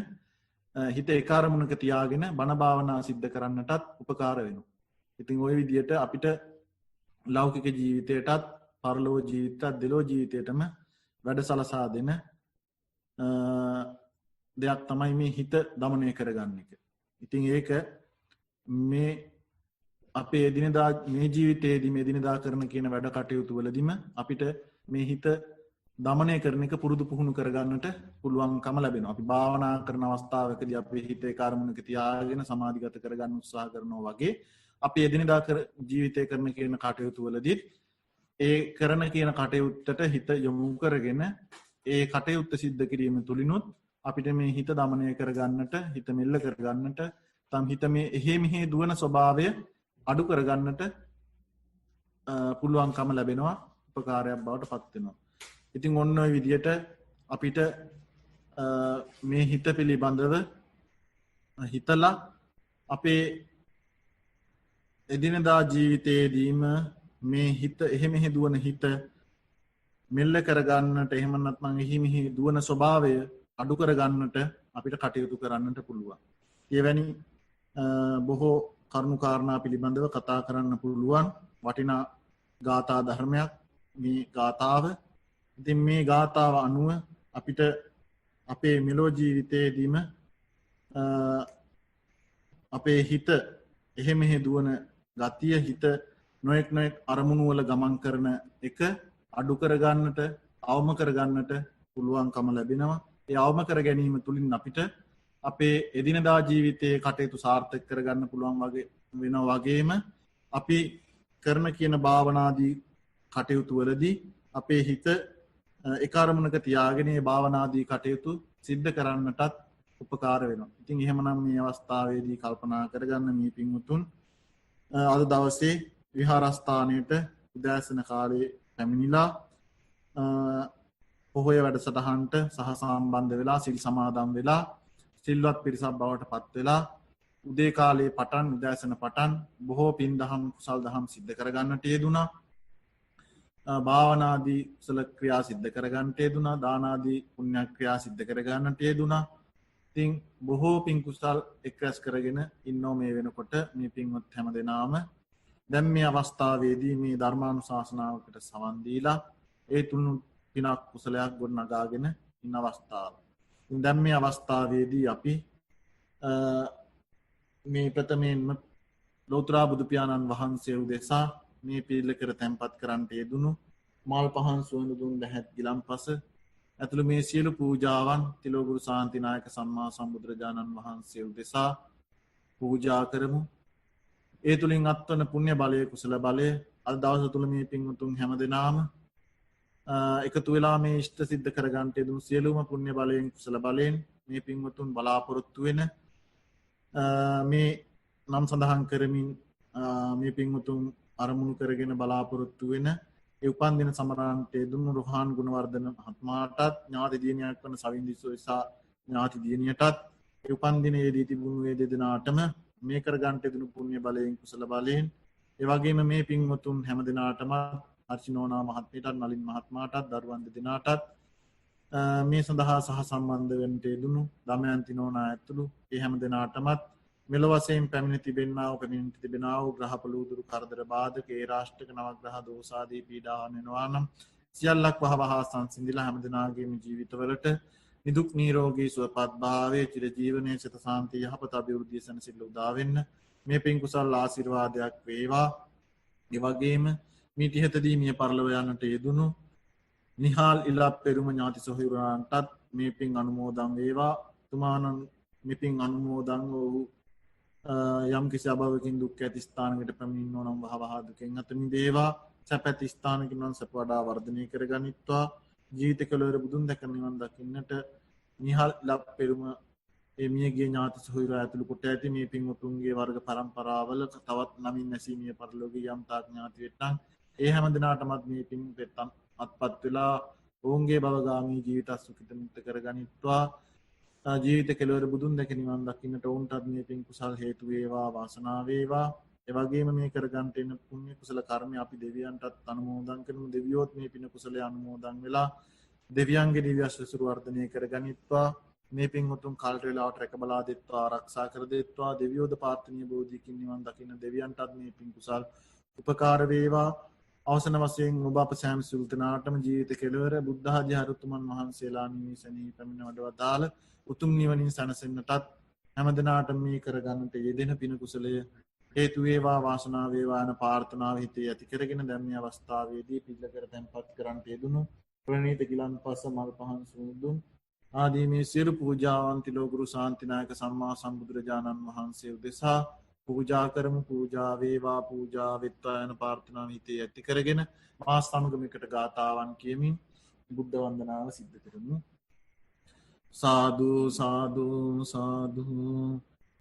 හිත ඒ අරමුණක තියාගෙන බණ භාවනා සිද්ධ කරන්නටත් උපකාර වෙනවා. ඉතින් ওই විදිහට අපිට ලෞකික ජීවිතයටත් පරලෝක ජීවිතයත් දෙලෝ ජීවිතයටම වැඩ සලසා දෙන දෙයක් තමයි මේ හිත দমনය කරගන්න එක. ඉතින් ඒක මේ අපේ එදිනදා මේ ජීවිතයේදී මේ එදිනදා කරන කියන වැඩ කටයුතු වලදීම අපිට මේ හිත දමනය කරන එක පුරුදු පුහුණු කරගන්නට පුළුවන්කම ලැබෙනවා. අපි භාවනා කරන අවස්ථාවකදී අපේ හිත ඒ කර්මණක තියාගෙන සමාධිගත කරගන්න උත්සාහ කරනවා වගේ අපි එදිනදා ජීවිතය කරන කියන කටයුතු වලදී ඒ කරන කියන කටයුත්තට හිත යොමු කරගෙන ඒ කටයුත්ත සිද්ධ කිරීම තුලිනුත් අපිට මේ හිත දමනය කරගන්නට හිත මෙල්ල කරගන්නට තම හිත මේ එහෙ මෙහෙ දුවන ස්වභාවය අඩු කරගන්නට පුළුවන්කම ලැබෙනවා. උපකාරයක් බවට පත් වෙනවා. ඉතින් ඔන්න ඔය විදිහට අපිට මේ හිත පිළිබඳව හිතලා අපේ එදිනදා ජීවිතයේදීම මේ හිත එහෙ මෙහෙ දුවන හිත මෙල්ල කරගන්නට එහෙම නැත්නම් එහි මෙහි දුවන ස්වභාවය අඩු කරගන්නට අපිට කටයුතු කරන්නට පුළුවන්. ඊවැනි බොහෝ කරුණු කාරණා පිළිබඳව කතා කරන්න පුළුවන් වටිනා ගාථා ධර්මයක් මේ ගාථාව. ඉතින් මේ ගාථාව අනුව අපිට අපේ මෙලෝ ජීවිතයේදීම අපේ හිත එහෙ මෙහෙ දුවන ගතිය හිත නොයෙක් නොයෙක් අරමුණු වල ගමන් කරන එක අඩු කරගන්නට අවම කරගන්නට පුළුවන්කම ලැබෙනවා. ඒ අවම කර ගැනීම තුලින් අපිට අපේ එදිනදා ජීවිතයේ කටයුතු සාර්ථක කරගන්න පුළුවන් වගේ වෙනවා වගේම අපි කරන කියන භාවනාදී කටයුතු වලදී අපේ හිත එක අරමුණක තියාගෙන මේ භාවනාදී කටයුතු සිද්ධ කරන්නටත් උපකාර වෙනවා. ඉතින් එහෙමනම් මේ අවස්ථාවේදී කල්පනා කරගන්න මේ පින්වුතුන් අද දවසේ විහාරස්ථානයේට උදෑසන කාලේ පැමිණිලා පොහොය වැඩසටහනට සහ සම්බන්ධ වෙලා සිල් සමාදන් වෙලා සිල්වත් පිරිසක් බවට පත් වෙලා උදේ කාලේ පටන් උදෑසන පටන් බොහෝ පින් දහම් කුසල් දහම් සිද්ධ කරගන්නට යෙදුණා. භාවනාදී කුසල ක්‍රියා සිද්ධ කරගන්නට යෙදුණා. දානාදී පුණ්‍ය ක්‍රියා සිද්ධ කරගන්නට යෙදුණා. ඉතින් බොහෝ පින් කුසල් එක්රැස් කරගෙන ඉන්නෝ මේ වෙනකොට මේ පින්වත් හැමදෙනාම දැන් මේ අවස්ථාවේදී මේ ධර්මානුශාසනාවකට සවන් දීලා ඒ තුන් පිනක් කුසලයක් ගොඩනගාගෙන ඉන්න අවස්ථාව. දැන් මේ අවස්ථාවේදී අපි මේ ප්‍රථමයෙන්ම ලෝතර බුදු පියාණන් වහන්සේ උදෙසා මේ පිළිල කර තැන්පත් කරන්නට යෙදුණු මල් පහන් සුවඳ දුන් දැහැත් ගිලන්පස ඇතුළු මේ සියලු පූජාවන් තිලෝගුරු ශාන්තිනායක සම්මා සම්බුදුරජාණන් වහන්සේ උදෙසා පූජා කරමු. ඒ තුළින් අත්වන පුණ්‍ය බලය කුසල බලය අද දවස තුළ මේ පින්වතුන් හැමදෙනාම එකතු වෙලා මේ ඉෂ්ට සිද්ධ කරගන්නට යෙදුණු සියලුම පුණ්‍ය බලයෙන් කුසල බලයෙන් මේ පින්වතුන් බලාපොරොත්තු වෙන මේ නම් සඳහන් කරමින් මේ පින්වතුන් අරමුණු කරගෙන බලාපොරොත්තු වෙන ඒ උපන් දින සමරාන්ට යෙදුණු රොහාන් ගුණවර්ධන මහත්මයාටත් ඥාති දියණියක් වන සවින්දිසෝ ඉසා ඥාති දියණියටත් ඒ උපන් දිනයේදී තිබුණු මේ දෙදෙනාටම මේ කරගන්නට යෙදුණු පුණ්‍ය බලයෙන් කුසල බලයෙන් ඒ වගේම මේ පින්වතුන් හැමදෙනාටම අර්චිනෝනා මහත්මියටත් නලින් මහත්මයාටත් දරුවන් දෙදෙනාටත් මේ සඳහා සහ සම්බන්ධ වෙන්නට යෙදුණු දමයන්ති නෝනා ඇතුළු ඒ හැමදෙනාටමත් මෙලොව වශයෙන් පැමිණ තිබෙන්නා වූ පැමිණ තිබෙනා වූ ග්‍රහපලූදුරු කරදර බාධක ඒ රාෂ්ටක නවග්‍රහ දෝෂාදී පීඩාවන් වෙනවා නම් සියල්ලක් වහවහා සංසිඳිලා හැමදෙනාගේම ජීවිතවලට නිදුක් නිරෝගී සුවපත් භාවයේ චිර ජීවනයේ සිත සාන්තිය යහපත අභිවෘද්ධිය සැනසෙල්ල උදා වෙන්න මේ පින් කුසල් ආශිර්වාදයක් වේවා. ඒ වගේම මේ තිහතදී මිය පරලොව යන්නට යෙදුණු නිහාල් ඉලප් පෙරුම ඥාති සොහොයුරන්ටත් මේ පින් අනුමෝදන් වේවා. තුමාණන් මේ පින් අනුමෝදන් වූ යම් කිසි අභවකින් දුක් ඇති ස්ථානකට පැමිණෙන්නෝ නම් වහවහා දුකෙන් අත මිදේවා. සැපැති ස්ථානකින් නම් සැප වඩා වර්ධනය කරගනිත්වා. ජීවිත කෙළවර බුදුන් දැක නිවන් දකින්නට නිහාල් ඉලප් පෙරුම ඒ මියගේ ඥාති සොහොයුර ඇතුළු කොට ඇති මේ පින්වතුන්ගේ වර්ග පරම්පරාවල තවත් නමින් නැසීමේ පරලෝකීය යම් තාක් ඥාති වෙත්නම් ඒ හැම දිනාටමත් මේ පින් පෙත්තන් අත්පත් වෙලා ඔවුන්ගේ භවගාමී ජීවිත සුඛිත මුක්ත කරගනිත්වා. ජීවිත කෙළවර බුදුන් දැක නිවන් දකින්නට ඔවුන්ටත් මේ පින් කුසල් හේතු වේවා වාසනාව වේවා. ඒ වගේම මේ කරගන්නට එන පුණ්‍ය කුසල කර්ම අපි දෙවියන්ටත් අනුමෝදන් කරමු. දෙවියොත් මේ පින් කුසලයේ අනුමෝදන් වෙලා දෙවියන්ගේ දිව්‍ය ආශිර්වාද වර්ධනය කරගනිත්වා. මේ පින් උතුම් කාලට වේලාවට රැක බලා දෙත්වා ආරක්ෂා කර දෙත්වා. දෙවියෝද පාර්ථනීය බෝධියකින් නිවන් දකින්න දෙවියන්ටත් මේ පින් කුසල් උපකාර වේවා. අවසන වශයෙන් ඔබ අප සෑම සුල්තනාටම ජීවිත කෙළවර බුද්ධ ආදී හරුතුමන් වහන්සේලා නිවසේදී පැමිණ වඩවතාල උතුම් නිවනින් සැනසෙන්නටත් හැමදෙනාට මේ කරගන්නට යෙදෙන පින කුසලය හේතු වේවා වාසනාව වේවා යන ප්‍රාර්ථනාව හිතේ ඇති කරගෙන දැන් මේ අවස්ථාවේදී පිළිකර තැන්පත් කරන්ට යෙදුණු ප්‍රණීත ගිලන්පස මල් පහන් සූදුම් ආදී මේ සියලු පූජාවන් තිලෝගුරු ශාන්තිනායක සම්මා සම්බුදුරජාණන් වහන්සේ උදෙසා පූජා කරමු. පූජා වේවා පූජා වෙත්වා යන ප්‍රාර්ථනාව හිතේ ඇති කරගෙන මා සමගමිකට ගාථාවන් කියමින් බුද්ධ වන්දනාව සිද්ධ කරමු. සාදු සාදු සාදු